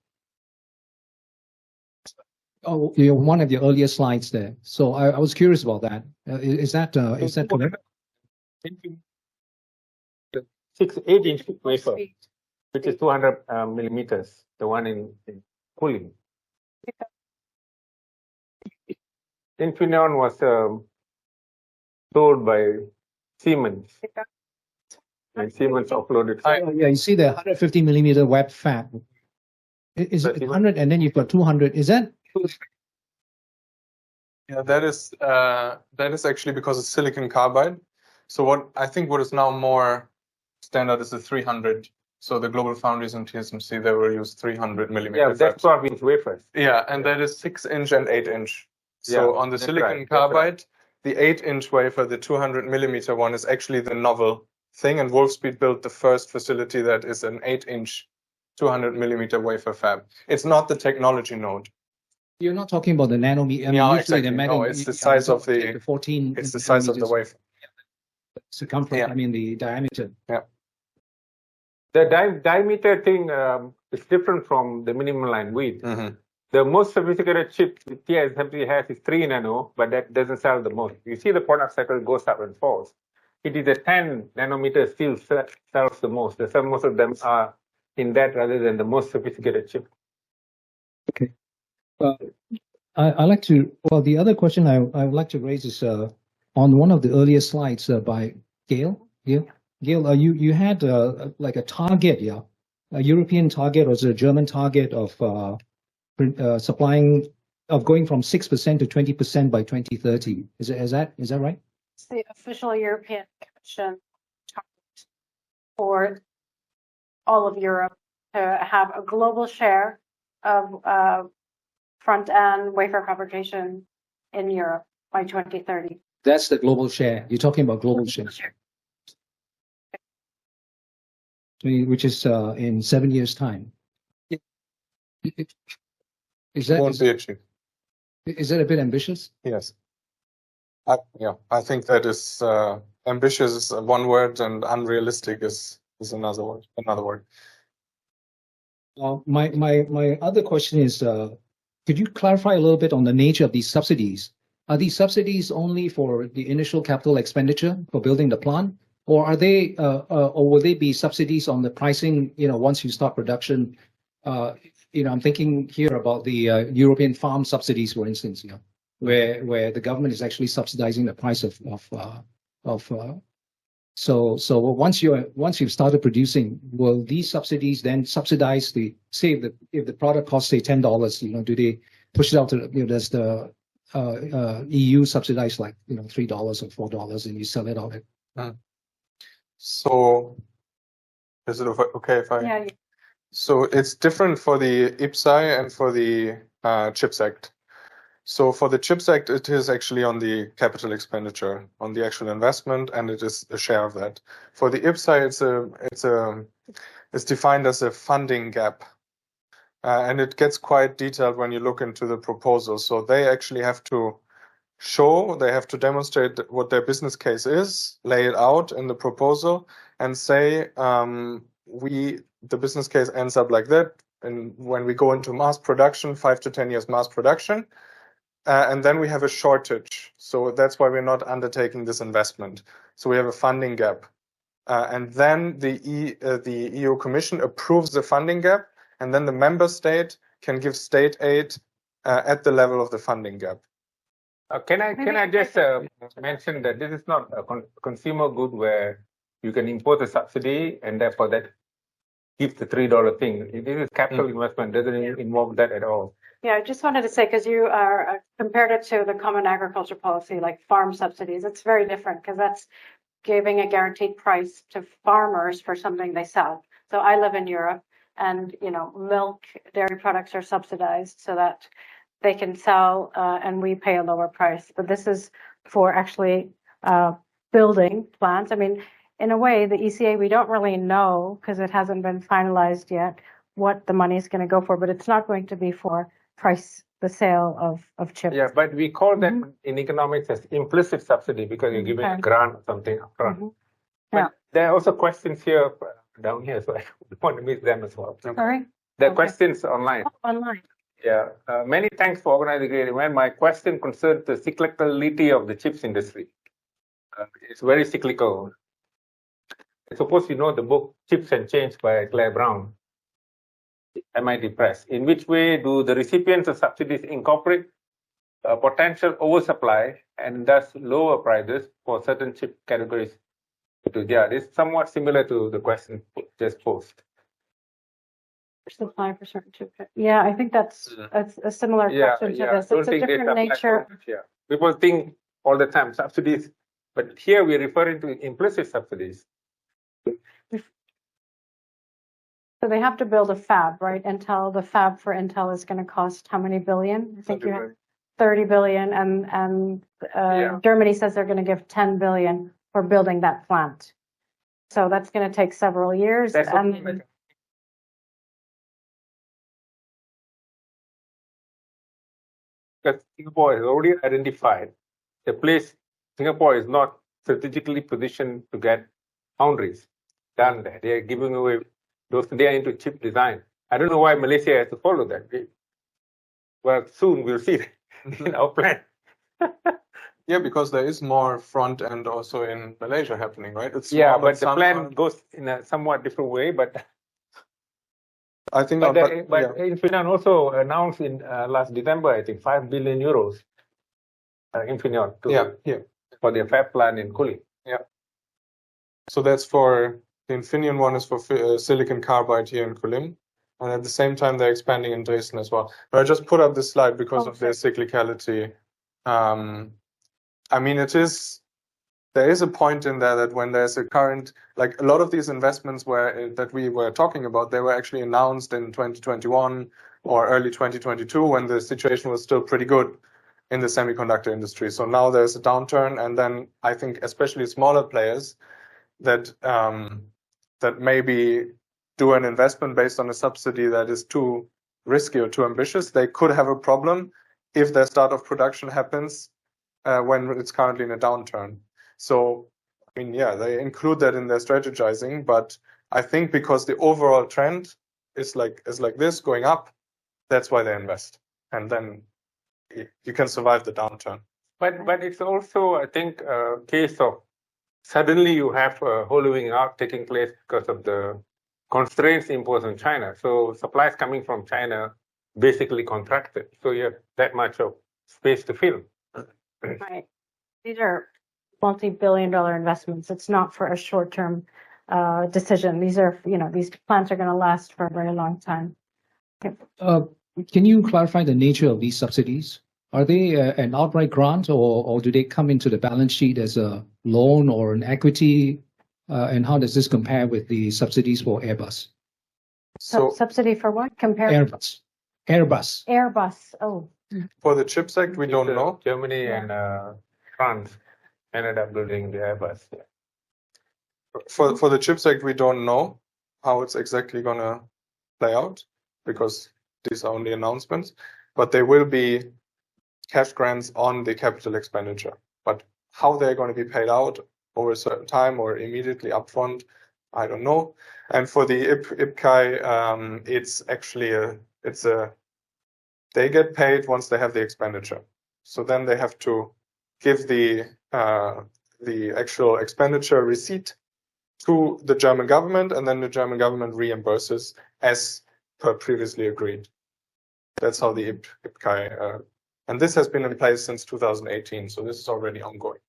Oh, one of the earlier slides there. So I was curious about that. Is that correct? 8-inch wafer, which is 200 millimeters, the one in cooling. Infineon was sold by Siemens, and Siemens offloaded. Yeah, you see the 150 millimeter web fab. Is it 100 and then you've got 200? Is that? Yeah, that is actually because it's silicon carbide. So what is now more standard is the 300. So the global foundries and TSMC, they will use 300 millimeter. Yeah, that's 12-inch wafers. Yeah, and that is 6-inch and 8-inch. So on the silicon carbide, the 8-inch wafer, the 200 millimeter one, is actually the novel thing. And Wolfspeed built the first facility that is an 8-inch, 200 millimeter wafer fab. It's not the technology node. You're not talking about the nanometer. No, exactly. No, it's the size of the 14. It's the size of the wafer. Circumference. Yeah. I mean the diameter. Yeah. The diameter thing is different from the minimum line width. Mm-hmm. The most sophisticated chip TSMC has is 3 nano, but that doesn't sell the most. You see the product cycle goes up and falls. It is a 10 nanometer still sells the most. Most of them are in that rather than the most sophisticated chip. Okay. I like to. Well, the other question I would like to raise is on one of the earlier slides by Gale. Gale, you had like a target, yeah, a European target or a German target of supplying of going from 6% to 20% by 2030. Is that right? It's the official European Commission target for all of Europe to have a global share of front-end wafer fabrication in Europe by 2030. That's the global share. You're talking about global share. Which is in 7 years' time. Is that a bit ambitious? Yes. I think that is ambitious is one word and unrealistic is another word. My other question is, could you clarify a little bit on the nature of these subsidies? Are these subsidies only for the initial capital expenditure for building the plant, or are they, or will they be subsidies on the pricing? Once you start production, I'm thinking here about the European farm subsidies, for instance, where the government is actually subsidizing the price of so once you've started producing, will these subsidies then subsidize if the product costs say $10, do they push it out to does the EU subsidize like $3 or $4 and you sell it out at? So is it okay if I? Yeah. So it's different for the IPCEI and for the CHIPS Act. So for the CHIPS Act, it is actually on the capital expenditure, on the actual investment, and it is a share of that. For the IPCEI, it's defined as a funding gap, and it gets quite detailed when you look into the proposal. So they actually have to demonstrate what their business case is, lay it out in the proposal, and say the business case ends up like that. And when we go into mass production, 5 to 10 years mass production. And then we have a shortage. So that's why we're not undertaking this investment. So we have a funding gap. And then the EU Commission approves the funding gap, and then the member state can give state aid at the level of the funding gap. Can I just mention that this is not a consumer good where you can import a subsidy and therefore that gives the $3 thing. This is capital investment, doesn't involve that at all. Yeah, I just wanted to say, because you are compared it to the Common Agriculture Policy, like farm subsidies, it's very different because that's giving a guaranteed price to farmers for something they sell. So I live in Europe, and milk, dairy products are subsidized so that they can sell, and we pay a lower price. But this is for actually building plants. I mean, in a way, the ECA, we don't really know because it hasn't been finalized yet what the money is going to go for, but it's not going to be for the sale of chips. Yeah, but we call that in economics as implicit subsidy because you're giving a grant or something upfront. But there are also questions here down here, so I don't want to miss them as well. Sorry? There are questions online. Oh, online. Yeah, many thanks for organizing the great event. My question concerns the cyclicality of the chips industry. It's very cyclical. I suppose you know the book Chips and Change by Claire Brown, MIT Press. In which way do the recipients of subsidies incorporate a potential oversupply and thus lower prices for certain chip categories? It's somewhat similar to the question just posed. Supply for certain chip. Yeah, I think that's a similar question to this. It's a different nature. People think all the time subsidies, but here we're referring to implicit subsidies. So they have to build a fab, right? The fab for Intel is going to cost how many billion? I think you have 30 billion, and Germany says they're going to give 10 billion for building that plant. So that's going to take several years. Because Singapore has already identified the place. Singapore is not strategically positioned to get foundries done there. They are giving away those. They are into chip design. I don't know why Malaysia has to follow that. Well, soon we'll see in our plan. Yeah, because there is more front end also in Malaysia happening, right? But the plan goes in a somewhat different way. But I think, Infineon also announced in last December, I think, 5 billion euros. Infineon for their fab plan in Kuala. Yeah. So that's for the Infineon one is for silicon carbide here in Kulim, and at the same time they're expanding in Dresden as well. But I just put up this slide because of their cyclicality. I mean, there is a point in there that when there's a current, like a lot of these investments that we were talking about, they were actually announced in 2021 or early 2022 when the situation was still pretty good in the semiconductor industry. So now there's a downturn, and then I think especially smaller players that maybe do an investment based on a subsidy that is too risky or too ambitious, they could have a problem if their start of production happens when it's currently in a downturn. So I mean, yeah, they include that in their strategizing, but I think because the overall trend is like this going up, that's why they invest, and then you can survive the downturn. But it's also, I think, a case of suddenly you have a hollowing out taking place because of the constraints imposed on China. So supplies coming from China basically contracted. So you have that much of space to fill. Right. These are multi-billion-dollar investments. It's not for a short-term decision. These are, these plants are going to last for a very long time. Can you clarify the nature of these subsidies? Are they an outright grant, or do they come into the balance sheet as a loan or an equity? And how does this compare with the subsidies for Airbus? So subsidy for what? Airbus. Oh. For the CHIPS Act, we don't know. Germany and France ended up building the Airbus. Yeah. For the CHIPS Act, we don't know how it's exactly going to play out because these are only announcements. But there will be cash grants on the capital expenditure. But how they're going to be paid out over a certain time or immediately upfront, I don't know. And for the IPCEI, it's actually they get paid once they have the expenditure. So then they have to give the actual expenditure receipt to the German government, and then the German government reimburses as per previously agreed. That's how the IPCEI, and this has been in place since 2018, so this is already ongoing.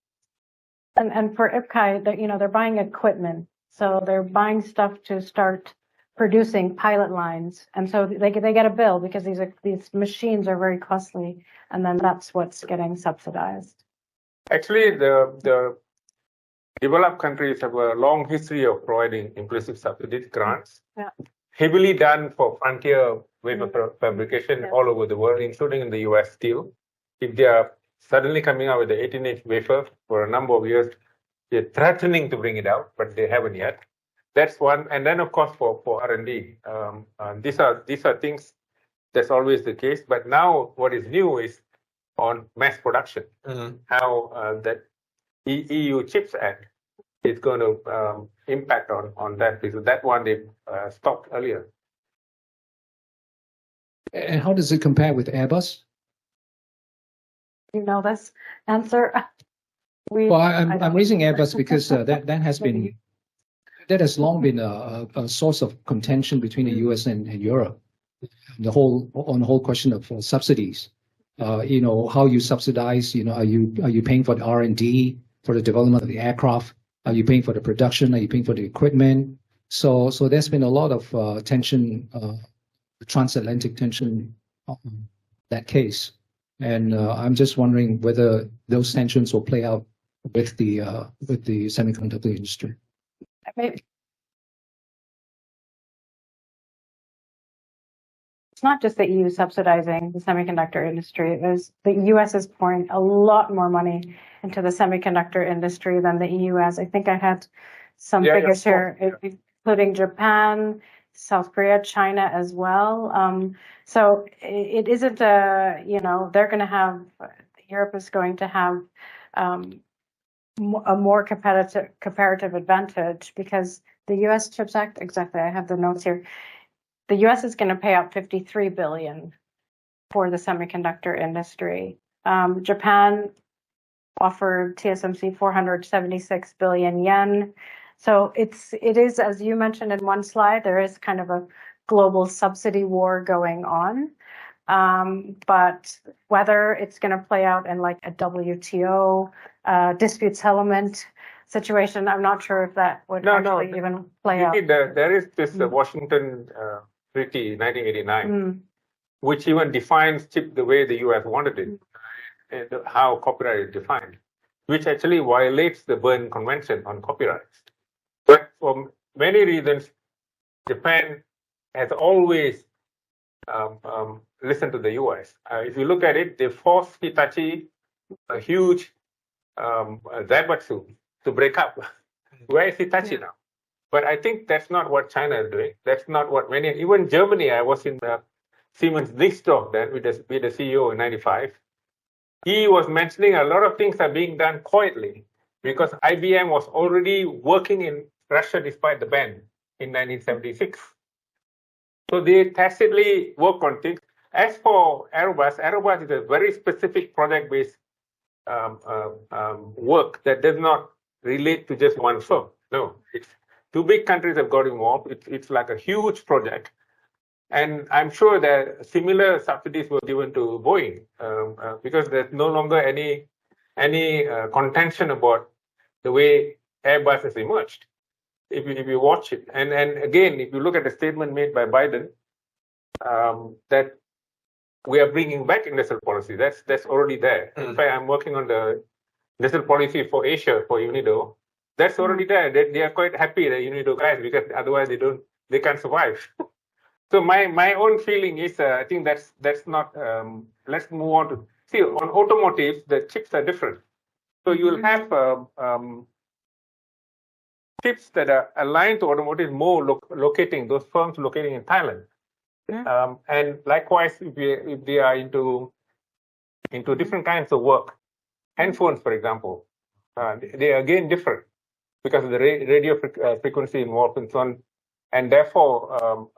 And for IPCEI, they're buying equipment, so they're buying stuff to start producing pilot lines, and so they get a bill because these machines are very costly, and then that's what's getting subsidized. Actually, the developed countries have a long history of providing implicit subsidies grants, heavily done for frontier wafer fabrication all over the world, including in the US still. If they are suddenly coming out with the 18-inch wafer for a number of years, they're threatening to bring it out, but they haven't yet. That's one. And then, of course, for R&D, these are things that's always the case. But now what is new is on mass production, how that EU CHIPS Act is going to impact on that, because that one they stopped earlier. And how does it compare with Airbus? You know this answer? Well, I'm raising Airbus because that has long been a source of contention between the US and Europe. The whole question of subsidies. How you subsidize. Are you paying for the R&D for the development of the aircraft? Are you paying for the production? Are you paying for the equipment? So there's been a lot of tension, transatlantic tension on that case. And I'm just wondering whether those tensions will play out with the semiconductor industry. Maybe. It's not just the EU subsidizing the semiconductor industry. The US is pouring a lot more money into the semiconductor industry than the EU has. I think I had some figures here, including Japan, South Korea, China as well. So it isn't they're going to have, Europe is going to have a more comparative advantage because the US CHIPS Act, exactly, I have the notes here. The US is going to pay out $53 billion for the semiconductor industry. Japan offered TSMC 476 billion yen. So it is, as you mentioned in one slide, there is kind of a global subsidy war going on. But whether it's going to play out in like a WTO dispute settlement situation, I'm not sure if that would even play out. There is this Washington Treaty 1989, which even defines chip the way the US wanted it, and how copyright is defined, which actually violates the Berne Convention on copyrights. But for many reasons, Japan has always listened to the US. If you look at it, they forced Hitachi, a huge Zaibatsu, to break up. Where is Hitachi now? But I think that's not what China is doing. That's not what even Germany, I was in the Siemens Dickstorf then with the CEO in 95. He was mentioning a lot of things are being done quietly because IBM was already working in Russia despite the ban in 1976. So they tacitly work on things. As for Airbus, Airbus is a very specific project-based work that does not relate to just one firm. No, it's two big countries have got involved. It's like a huge project. And I'm sure that similar subsidies were given to Boeing because there's no longer any contention about the way Airbus has emerged. If you watch it, and again, if you look at the statement made by Biden, that we are bringing back industrial policy, that's already there. In fact, I'm working on the industrial policy for Asia for UNIDO. That's already there. They are quite happy, the UNIDO guys, because otherwise they can't survive. So my own feeling is, I think that's not. Let's move on to see on automotive. The chips are different. So you'll have chips that are aligned to automotive more locating those firms locating in Thailand, and likewise if they are into different kinds of work, handphones for example, they are again different because of the radio frequency involved and so on. And therefore,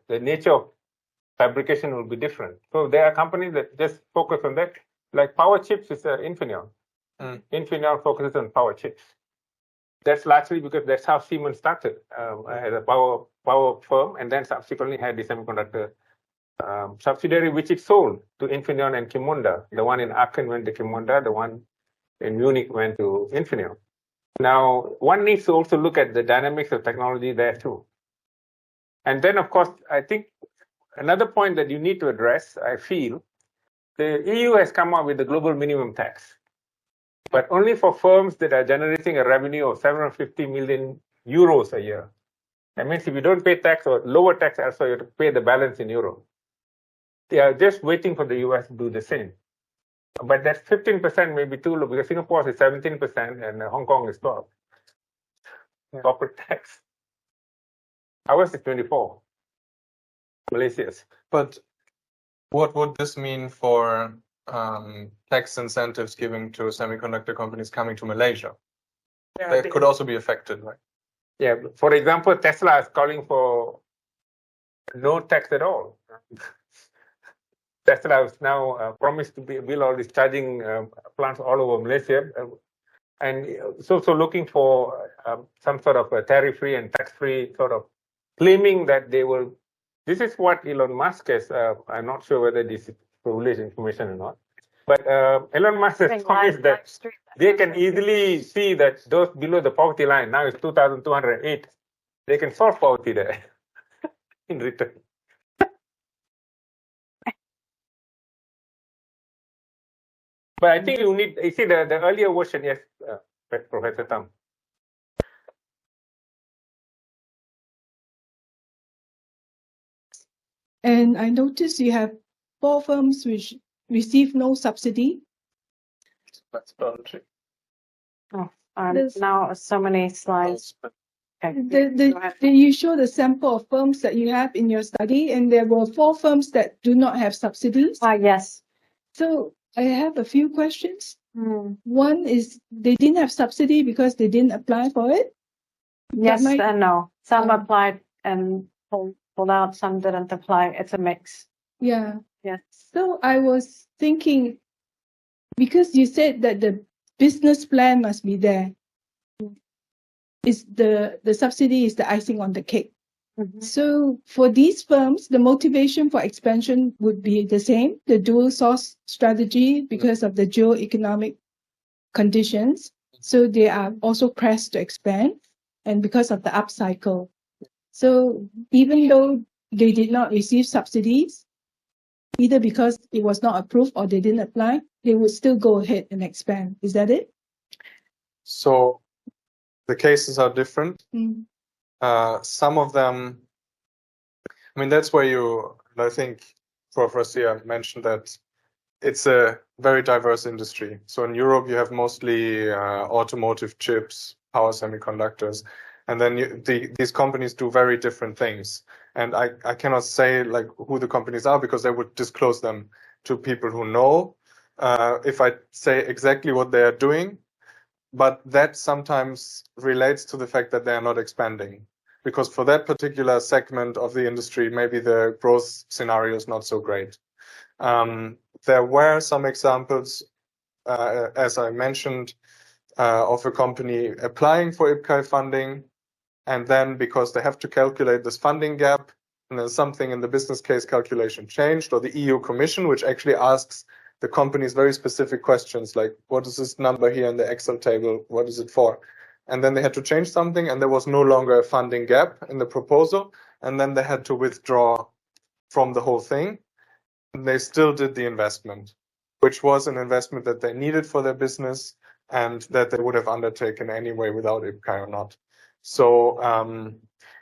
the nature of fabrication will be different. So there are companies that just focus on that. Like power chips is Infineon. Infineon focuses on power chips. That's largely because that's how Siemens started as a power firm, and then subsequently had the semiconductor subsidiary, which it sold to Infineon and Qimonda. The one in Aachen went to Qimonda. The one in Munich went to Infineon. Now, one needs to also look at the dynamics of technology there too. And then, of course, I think another point that you need to address, I feel, the EU has come up with the global minimum tax, but only for firms that are generating a revenue of 750 million euros a year. That means if you don't pay tax or lower tax, also you have to pay the balance in euro. They are just waiting for the US to do the same. But that 15% may be too low because Singapore is 17% and Hong Kong is 12%. Corporate tax. Ours is 24. Malaysia's. But what would this mean for tax incentives given to semiconductor companies coming to Malaysia? That could also be affected, right? Yeah. For example, Tesla is calling for no tax at all. Tesla has now promised to build all these charging plants all over Malaysia, and it's also looking for some sort of a tariff-free and tax-free sort of claiming that they will. This is what Elon Musk has. I'm not sure whether this is privileged information or not, but Elon Musk has promised that they can easily see that those below the poverty line, now it's 2,208, they can solve poverty there in return. But I think you need, you see the earlier version, yes, Professor Tam. And I noticed you have 4 firms which receive no subsidy. That's voluntary. Oh, now so many slides. Okay. You show the sample of firms that you have in your study, and there were 4 firms that do not have subsidies. Yes. So I have a few questions. One is they didn't have subsidy because they didn't apply for it? Yes and no. Some applied and pulled out, some didn't apply. It's a mix. Yeah. Yes. So I was thinking, because you said that the business plan must be there, is the subsidy is the icing on the cake. So for these firms, the motivation for expansion would be the same, the dual source strategy because of the geo-economic conditions. So they are also pressed to expand, and because of the upcycle. So even though they did not receive subsidies, either because it was not approved or they didn't apply, they would still go ahead and expand. Is that it? So the cases are different. Some of them, I mean, that's where I think Prof. Rasiah mentioned that it's a very diverse industry. So in Europe, you have mostly automotive chips, power semiconductors, and then these companies do very different things. And I cannot say like who the companies are because they would disclose them to people who know. If I say exactly what they are doing, but that sometimes relates to the fact that they are not expanding, because for that particular segment of the industry, maybe the growth scenario is not so great. There were some examples, as I mentioned, of a company applying for IPCEI funding, and then because they have to calculate this funding gap, and then something in the business case calculation changed, or the EU Commission, which actually asks the companies very specific questions like, what is this number here in the Excel table? What is it for? And then they had to change something, and there was no longer a funding gap in the proposal, and then they had to withdraw from the whole thing. And they still did the investment, which was an investment that they needed for their business and that they would have undertaken anyway without IPCEI or not. So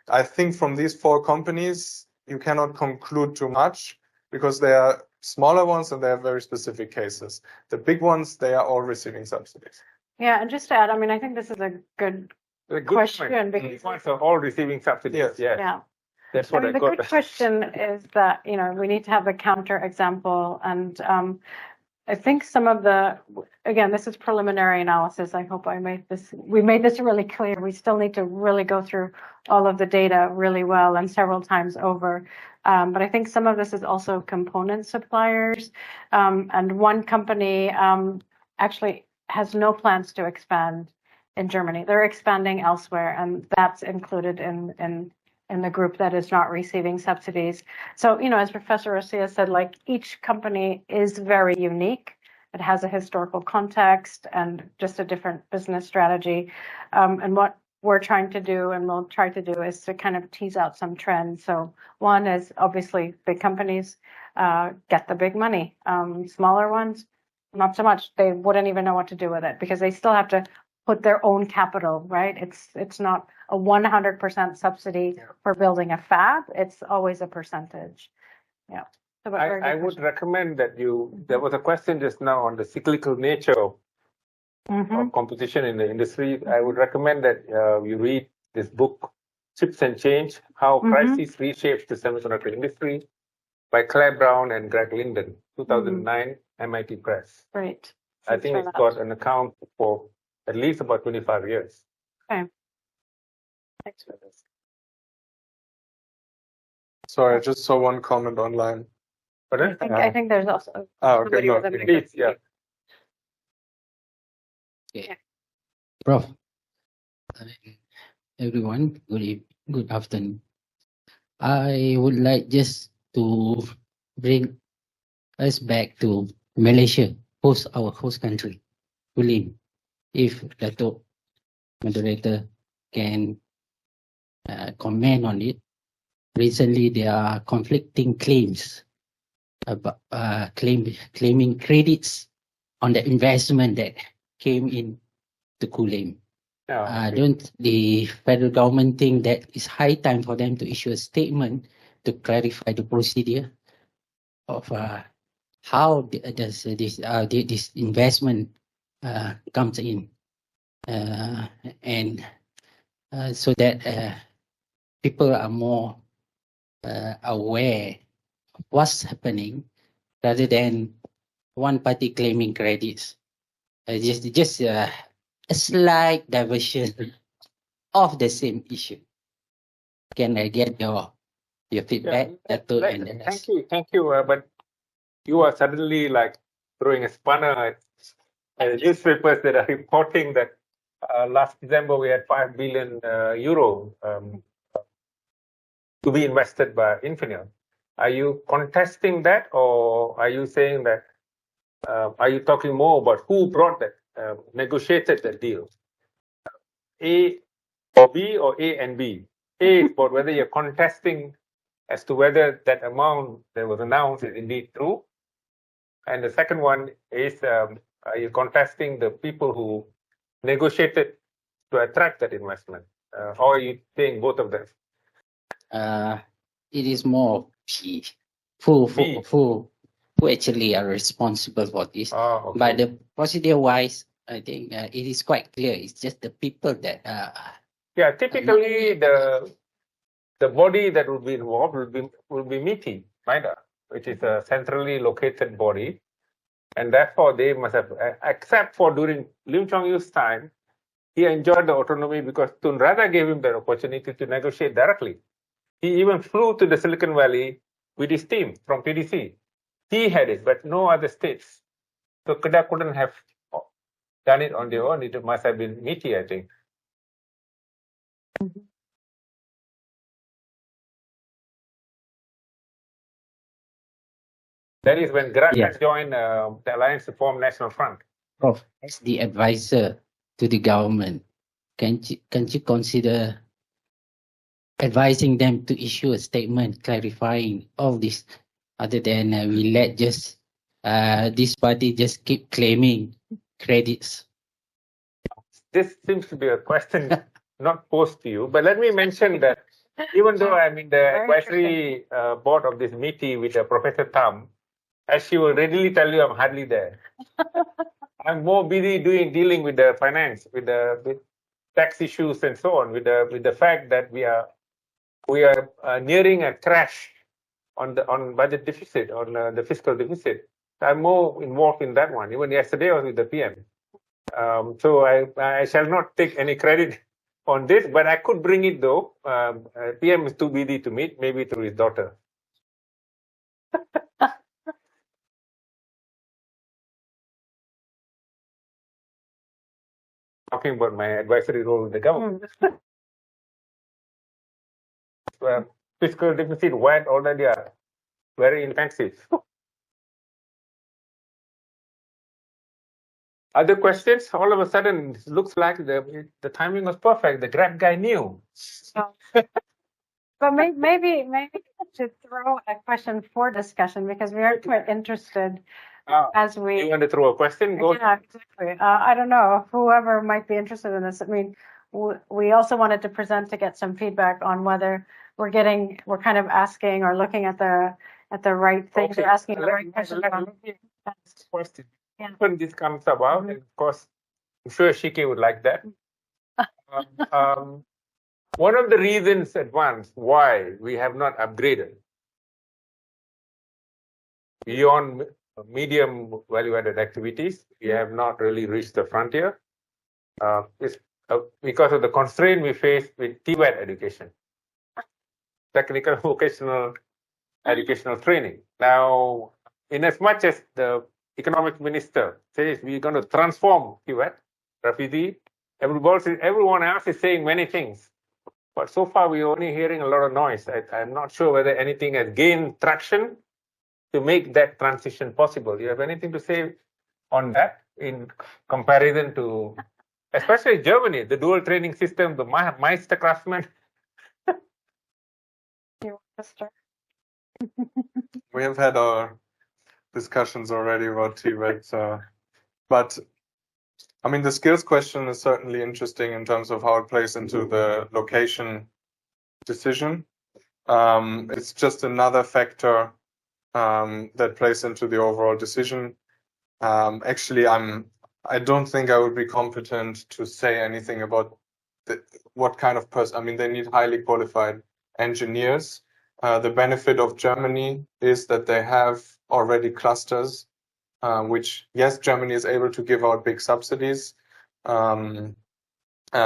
I think from these 4 companies, you cannot conclude too much, because they are smaller ones and they have very specific cases. The big ones, they are all receiving subsidies. Yeah, and just to add, I mean, I think this is a good question. Point. Because these ones are all receiving subsidies. Yes. Yeah. That's what I the got. good question is that, you know, we need to have a counter example. And I think some of the, again, this is preliminary analysis. I hope we made this really clear. We still need to really go through all of the data really well and several times over. But I think some of this is also component suppliers. And one company actually has no plans to expand in Germany. They're expanding elsewhere, and that's included in the group that is not receiving subsidies. So, you know, as Professor Rasiah said, like, each company is very unique. It has a historical context and just a different business strategy. And what we're trying to do, and we'll try to do, is to kind of tease out some trends. So one is obviously big companies get the big money. Smaller ones, not so much. They wouldn't even know what to do with it, because they still have to put their own capital, right? It's not a 100% subsidy for building a fab. It's always a percentage. Yeah. So, I would recommend that there was a question just now on the cyclical nature of competition in the industry. I would recommend that you read this book, Chips and Change, How Crisis Reshapes the Semiconductor Industry, by Claire Brown and Greg Linden, 2009, MIT Press. Great. I think it's got an account for at least about 25 years. Okay. Thanks for this. Sorry, I just saw one comment online. I think there's also okay, no, please, yeah. Okay. Prof, everyone, good afternoon. I would like just to bring us back to Malaysia, our host country, Kulim. If Dato, Moderator, can comment on it. Recently, there are conflicting claims about claiming credits on the investment that came in to Kulim. Don't the federal government think that it's high time for them to issue a statement to clarify the procedure of how does this investment comes in, and so that people are more aware of what's happening, rather than one party claiming credits. Just a slight diversion of the same issue. Can I get your feedback? Dato, and Thank you. But you are suddenly like throwing a spanner at newspapers that are reporting that last December we had 5 billion euro to be invested by Infineon. Are you contesting that, or are you saying that? Are you talking more about who brought that, negotiated that deal? A or B, or A and B? A is about whether you're contesting as to whether that amount that was announced is indeed true. And the second one is, are you contesting the people who negotiated to attract that investment? Or are you saying both of them? It is more who actually are responsible for this. Okay. But the procedure-wise, I think it is quite clear. It's just the people that yeah, typically the body that would be involved will be MITI, MIDA, which is a centrally located body, and therefore they must have, except for during Lim Chong Yu's time, he enjoyed the autonomy because Tun Radha gave him the opportunity to negotiate directly. He even flew to the Silicon Valley with his team from PDC. He had it, but no other states. So Kedah couldn't have done it on their own. It must have been MITI, I think. That is when Rajah joined the Alliance to form National Front. Prof, as the advisor to the government, can you consider advising them to issue a statement clarifying all this, other than we let just this party just keep claiming credits? This seems to be a question not posed to you, but let me mention that even though I'm in the advisory board of this MITI with Professor Tam, as she will readily tell you, I'm hardly there. I'm more busy dealing with the finance, with tax issues and so on, with the fact that we are nearing a crash on budget deficit, on the fiscal deficit. I'm more involved in that one. Even yesterday I was with the PM. So I shall not take any credit on this, but I could bring it though. PM is too busy to meet, maybe through his daughter. Talking about my advisory role in the government. Fiscal deficit went already are very intensive. Other questions? All of a sudden, it looks like the timing was perfect. The Grab guy knew. But maybe to throw a question for discussion, because we are quite interested as we. You want to throw a question? Go. Yeah, exactly. I don't know, whoever might be interested in this. I mean, we also wanted to present to get some feedback on whether we're kind of asking or looking at the right things, or asking the right questions. Question. Yeah. When this comes about, and of course, I'm sure Shike would like that. One of the reasons why we have not upgraded beyond medium value-added activities, we have not really reached the frontier. Is because of the constraint we face with TVET education, technical vocational educational training. Now, in as much as the economic minister says we're going to transform TVET, Rafizi, everyone else is saying many things. But so far, we're only hearing a lot of noise. I'm not sure whether anything has gained traction to make that transition possible. You have anything to say on that in comparison to, especially Germany, the dual training system, the Meister craftsman? We have had our discussions already about TVET, but I mean, the skills question is certainly interesting in terms of how it plays into the location decision. It's just another factor that plays into the overall decision. Actually, I don't think I would be competent to say anything about what kind of person. I mean, they need highly qualified engineers. The benefit of Germany is that they have already clusters, which, yes, Germany is able to give out big subsidies,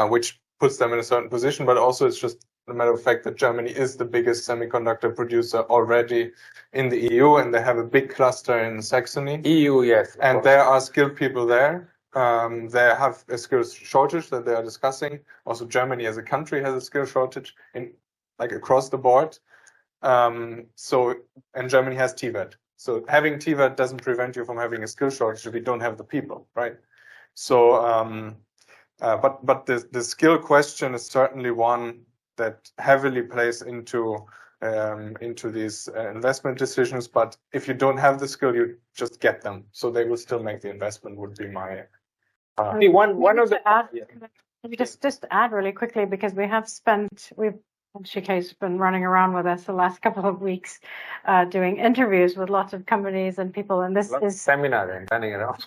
which puts them in a certain position, but also it's just a matter of fact that Germany is the biggest semiconductor producer already in the EU, and they have a big cluster in Saxony. EU, yes. And there are skilled people there. They have a skills shortage that they are discussing. Also, Germany as a country has a skill shortage across the board. And Germany has TVET. So having TVET doesn't prevent you from having a skill shortage if you don't have the people, right? So, but the skill question is certainly one that heavily plays into these investment decisions. But if you don't have the skill, you just get them, so they will still make the investment. Would be my one of the just add really quickly, because Shike's been running around with us the last couple of weeks, doing interviews with lots of companies and people, and this is seminar and running around.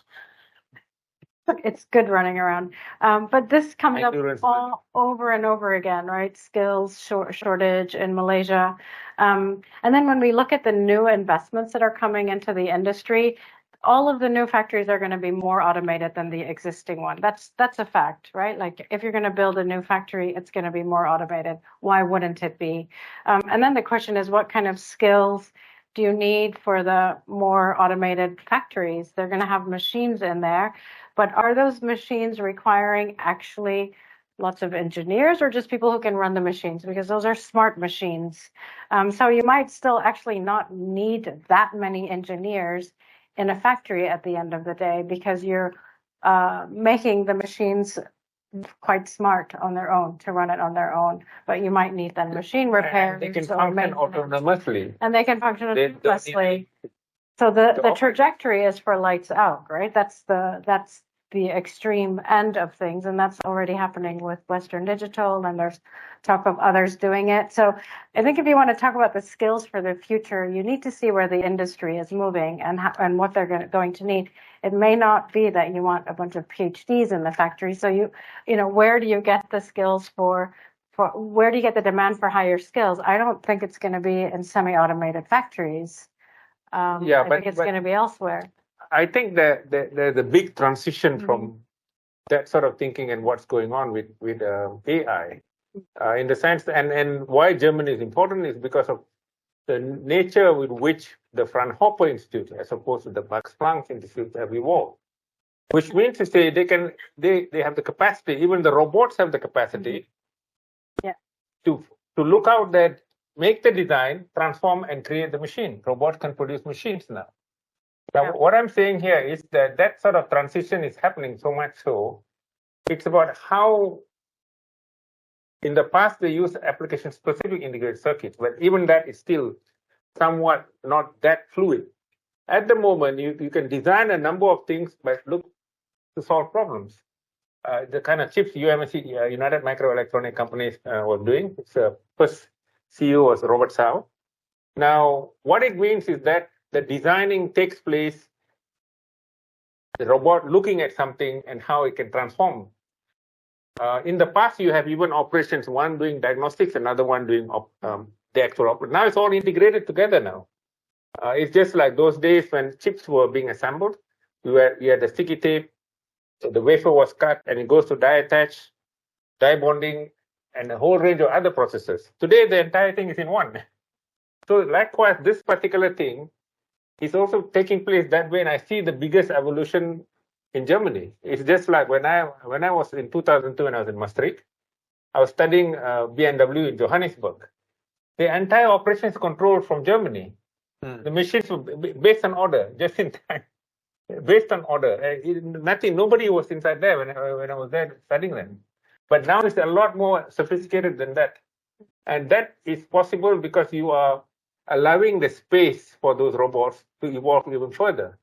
It's good running around, but this comes up all over and over again, right? Skills shortage in Malaysia, and then when we look at the new investments that are coming into the industry, all of the new factories are going to be more automated than the existing one. That's a fact, right? Like if you're going to build a new factory, it's going to be more automated. Why wouldn't it be? And then the question is, what kind of skills do you need for the more automated factories? They're going to have machines in there, but are those machines requiring actually lots of engineers or just people who can run the machines? Because those are smart machines. So you might still actually not need that many engineers in a factory at the end of the day, because you're making the machines quite smart on their own to run it on their own. But you might need then machine repairs. They can function autonomously. And they can function autonomously. So the trajectory is for lights out, right? That's the extreme end of things, and that's already happening with Western Digital, and there's talk of others doing it. So I think if you want to talk about the skills for the future, you need to see where the industry is moving and what they're going to need. It may not be that you want a bunch of PhDs in the factory. So you know, where do you get the skills for where do you get the demand for higher skills? I don't think it's going to be in semi-automated factories. I think it's going to be elsewhere. I think that there's a big transition from that sort of thinking and what's going on with AI, in the sense, and why Germany is important is because of the nature with which the Fraunhofer Institute, as opposed to the Max Planck Institute, have evolved. Which means to say they have the capacity, even the robots have the capacity, to look out that, make the design, transform and create the machine. Robots can produce machines now. Now, what I'm saying here is that sort of transition is happening so much so, it's about how, in the past, they used application-specific integrated circuits, but even that is still somewhat not that fluid. At the moment, you can design a number of things, but look to solve problems. The kind of chips UMSC, United Microelectronic Companies, was doing. Its first CEO was Robert Sau. Now, what it means is that the designing takes place, the robot looking at something and how it can transform. In the past, you have even operations, one doing diagnostics, another one doing the actual operation. Now it's all integrated together now. It's just like those days when chips were being assembled. You had the sticky tape, so the wafer was cut, and it goes to die attach, die bonding, and a whole range of other processes. Today, the entire thing is in one. So likewise, this particular thing is also taking place that way, and I see the biggest evolution in Germany. It's just like when I was in 2002, when I was in Maastricht, I was studying BMW in Johannesburg. The entire operation is controlled from Germany. The machines were based on order, just in time, based on order. Nobody was inside there when I was there studying them. But now it's a lot more sophisticated than that, and that is possible because you are allowing the space for those robots to evolve even further.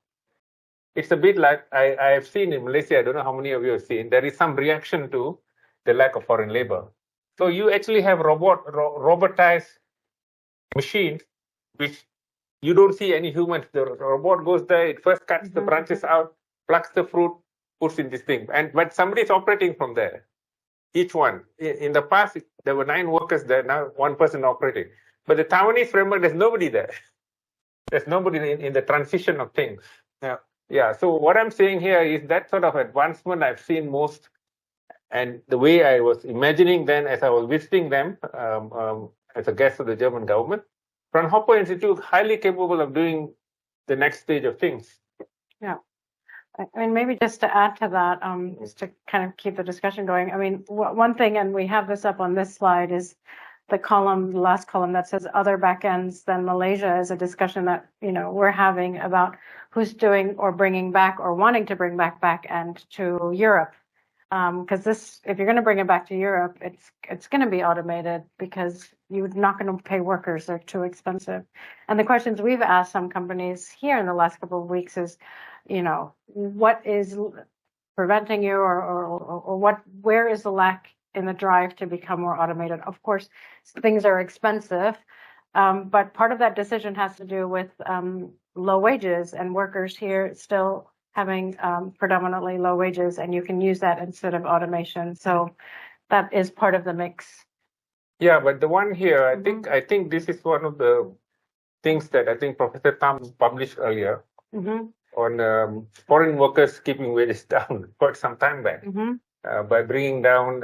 It's a bit like I have seen in Malaysia, I don't know how many of you have seen, there is some reaction to the lack of foreign labor. So you actually have robotized machines, which you don't see any humans. The robot goes there, it first cuts the branches out, plucks the fruit, puts in this thing. But somebody is operating from there, each one. In the past, there were 9 workers there, now 1 person operating. But the Taiwanese framework, there's nobody there. There's nobody in the transition of things. Yeah. So what I'm saying here is that sort of advancement I've seen most, and the way I was imagining then as I was visiting them as a guest of the German government, Fraunhofer Institute highly capable of doing the next stage of things. Yeah. I mean, maybe just to add to that, just to kind of keep the discussion going. I mean, one thing, and we have this up on this slide, is the last column that says other backends than Malaysia, is a discussion that, you know, we're having about who's doing or bringing back or wanting to bring back end to Europe. Because if you're going to bring it back to Europe, it's going to be automated because you're not going to pay workers; they're too expensive. And the questions we've asked some companies here in the last couple of weeks is, you know, what is preventing you, or where is the lack in the drive to become more automated? Of course, things are expensive, but part of that decision has to do with low wages, and workers here still having predominantly low wages, and you can use that instead of automation. So that is part of the mix. Yeah, but the one here, I think this is one of the things that I think Professor Tam published earlier. on foreign workers keeping wages down quite some time back by bringing down,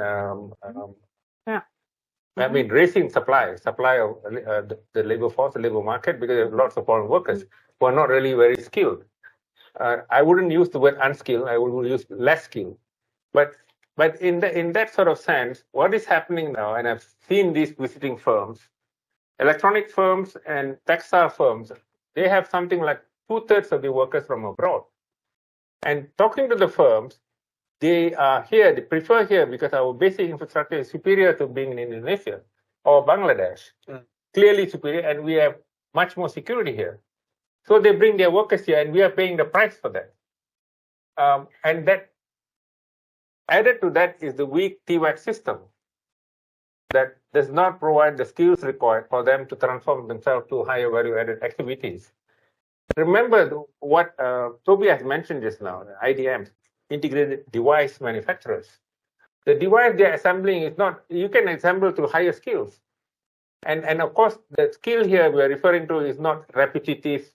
I mean, raising supply of the labor force, the labor market, because there are lots of foreign workers who are not really very skilled. I wouldn't use the word unskilled. I would use less skilled. But in that sort of sense, what is happening now, and I've seen these visiting firms, electronic firms and textile firms, they have something like 2/3 of the workers from abroad. And talking to the firms, they are here, they prefer here because our basic infrastructure is superior to being in Indonesia or Bangladesh, clearly superior, and we have much more security here. So they bring their workers here, and we are paying the price for that. And that added to that is the weak TWAC system that does not provide the skills required for them to transform themselves to higher value-added activities. Remember what Tobias mentioned just now, the IDMs, integrated device manufacturers. The device they're assembling is not, you can assemble to higher skills. And of course, the skill here we're referring to is not repetitive,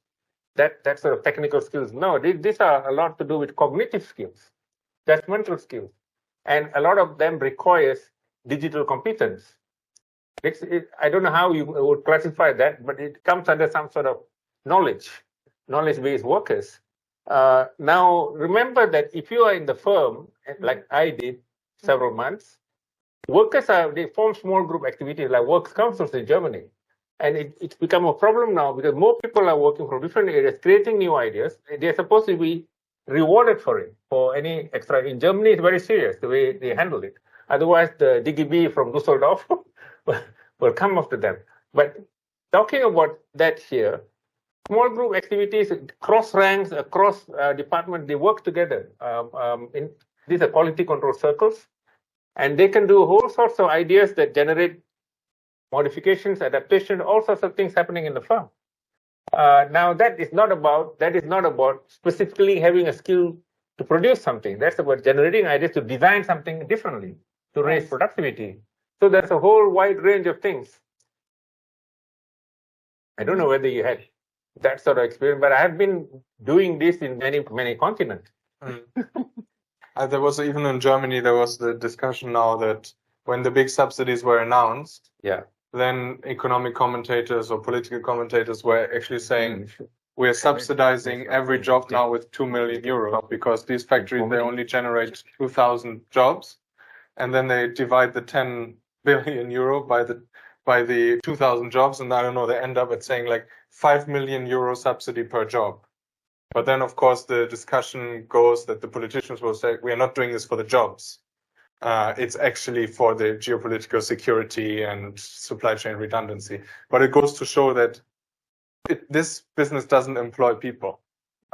that sort of technical skills. No, these are a lot to do with cognitive skills, judgmental skills. And a lot of them requires digital competence. I don't know how you would classify that, but it comes under some sort of knowledge-based workers. Now, remember that if you are in the firm, like I did several months, workers they form small group activities like works councils in Germany. And it's become a problem now because more people are working from different areas, creating new ideas. They're supposed to be rewarded for it, for any extra. In Germany, it's very serious, the way they handle it. Otherwise, the DGB from Düsseldorf will come after them. But talking about that here, small group activities, cross ranks, across departments, they work together. These are quality control circles, and they can do whole sorts of ideas that generate modifications, adaptation, all sorts of things happening in the firm. Now that is not about specifically having a skill to produce something. That's about generating ideas to design something differently, to raise productivity. So there's a whole wide range of things. I don't know whether you had that sort of experience, but I have been doing this in many continents. There was even in Germany, there was the discussion now that when the big subsidies were announced, then economic commentators or political commentators were actually saying, we're subsidizing every job now with 2 million euros because these factories, they only generate 2,000 jobs. And then they divide the 10 billion euro by the 2,000 jobs. And I don't know, they end up at saying like 5 million euro subsidy per job. But then, of course, the discussion goes that the politicians will say, we are not doing this for the jobs. It's actually for the geopolitical security and supply chain redundancy. But it goes to show that this business doesn't employ people,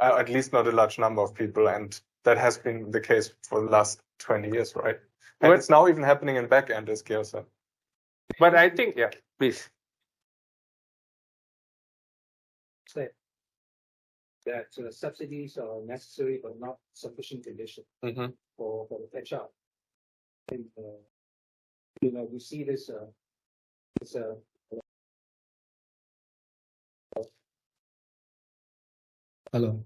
at least not a large number of people. And that has been the case for the last 20 years, right? And it's now even happening in back end, as Gale said. But I think, please. Say that subsidies are necessary but not sufficient condition for the catch-up. And, we see this. Hello.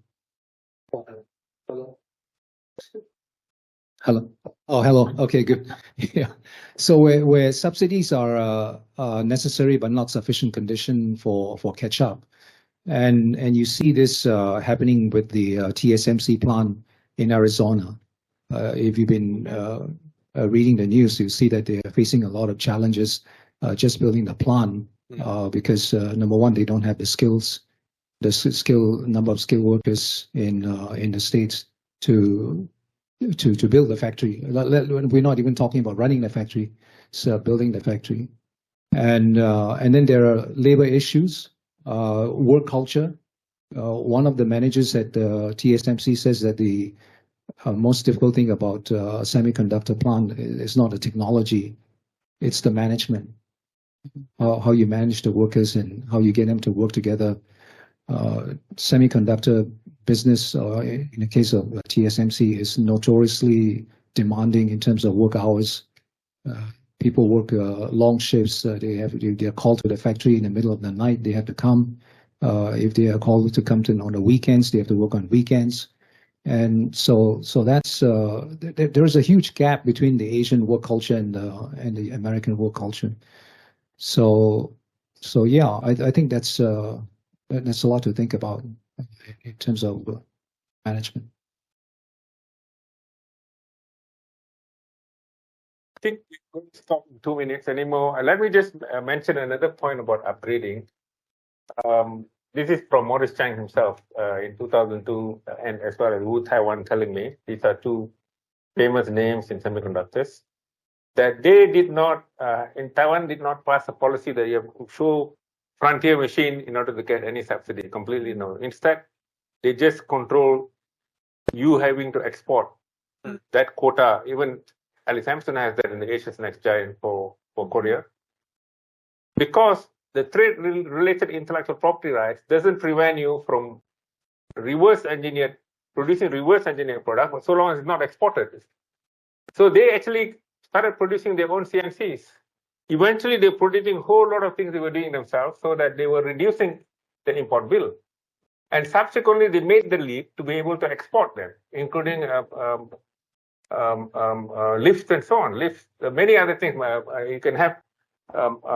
Hello. Hello. Oh, hello. Okay, good. Yeah. So where subsidies are necessary but not sufficient condition for catch up, and you see this happening with the TSMC plant in Arizona. If you've been reading the news, you see that they are facing a lot of challenges just building the plant because number one, they don't have the skills, number of skilled workers in the States to build the factory. We're not even talking about running the factory, so building the factory. And then there are labor issues, work culture. One of the managers at the TSMC says that the most difficult thing about a semiconductor plant is not the technology, it's the management. How you manage the workers and how you get them to work together. Semiconductor business, in the case of TSMC, is notoriously demanding in terms of work hours. People work long shifts. They're called to the factory in the middle of the night. They have to come. If they are called to come to on the weekends, they have to work on weekends. And so that's there is a huge gap between the Asian work culture and the American work culture. So yeah, I think that's a lot to think about in terms of management. I think we won't stop in 2 minutes anymore. Let me just mention another point about upgrading. This is from Morris Chang himself in 2002, and as well as Wu Taiwan telling me, these are two famous names in semiconductors, that they did not, in Taiwan, did not pass a policy that you have to show frontier machine in order to get any subsidy, completely no. Instead, they just control you having to export that quota. Even Alice Hampson has that in the Asia's Next Giant for Korea. Because the trade-related intellectual property rights doesn't prevent you from producing reverse engineered product, but so long as it's not exported. So they actually started producing their own CNCs. Eventually, they're producing a whole lot of things they were doing themselves, so that they were reducing the import bill. And subsequently, they made the leap to be able to export them, including lifts and so on. Lifts, many other things. You can have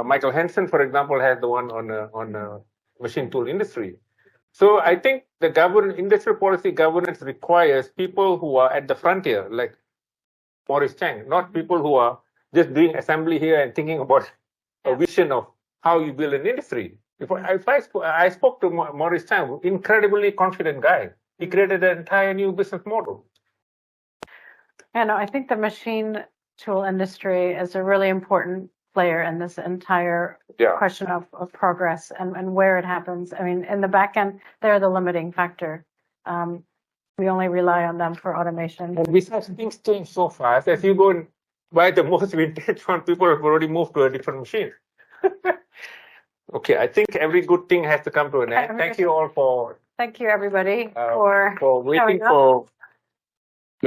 Michael Hansen, for example, has the one on machine tool industry. So I think the industrial policy governance requires people who are at the frontier, like Morris Chang, not people who are just doing assembly here and thinking about a vision of how you build an industry. I spoke to Morris Chang, incredibly confident guy. He created an entire new business model. And I think the machine tool industry is a really important player in this entire question of progress and where it happens. I mean, in the back end, they're the limiting factor. We only rely on them for automation. And besides, things change so fast. As you go and buy the most vintage one, people have already moved to a different machine. Okay, I think every good thing has to come to an end. Thank you all for... Thank you, everybody, for waiting for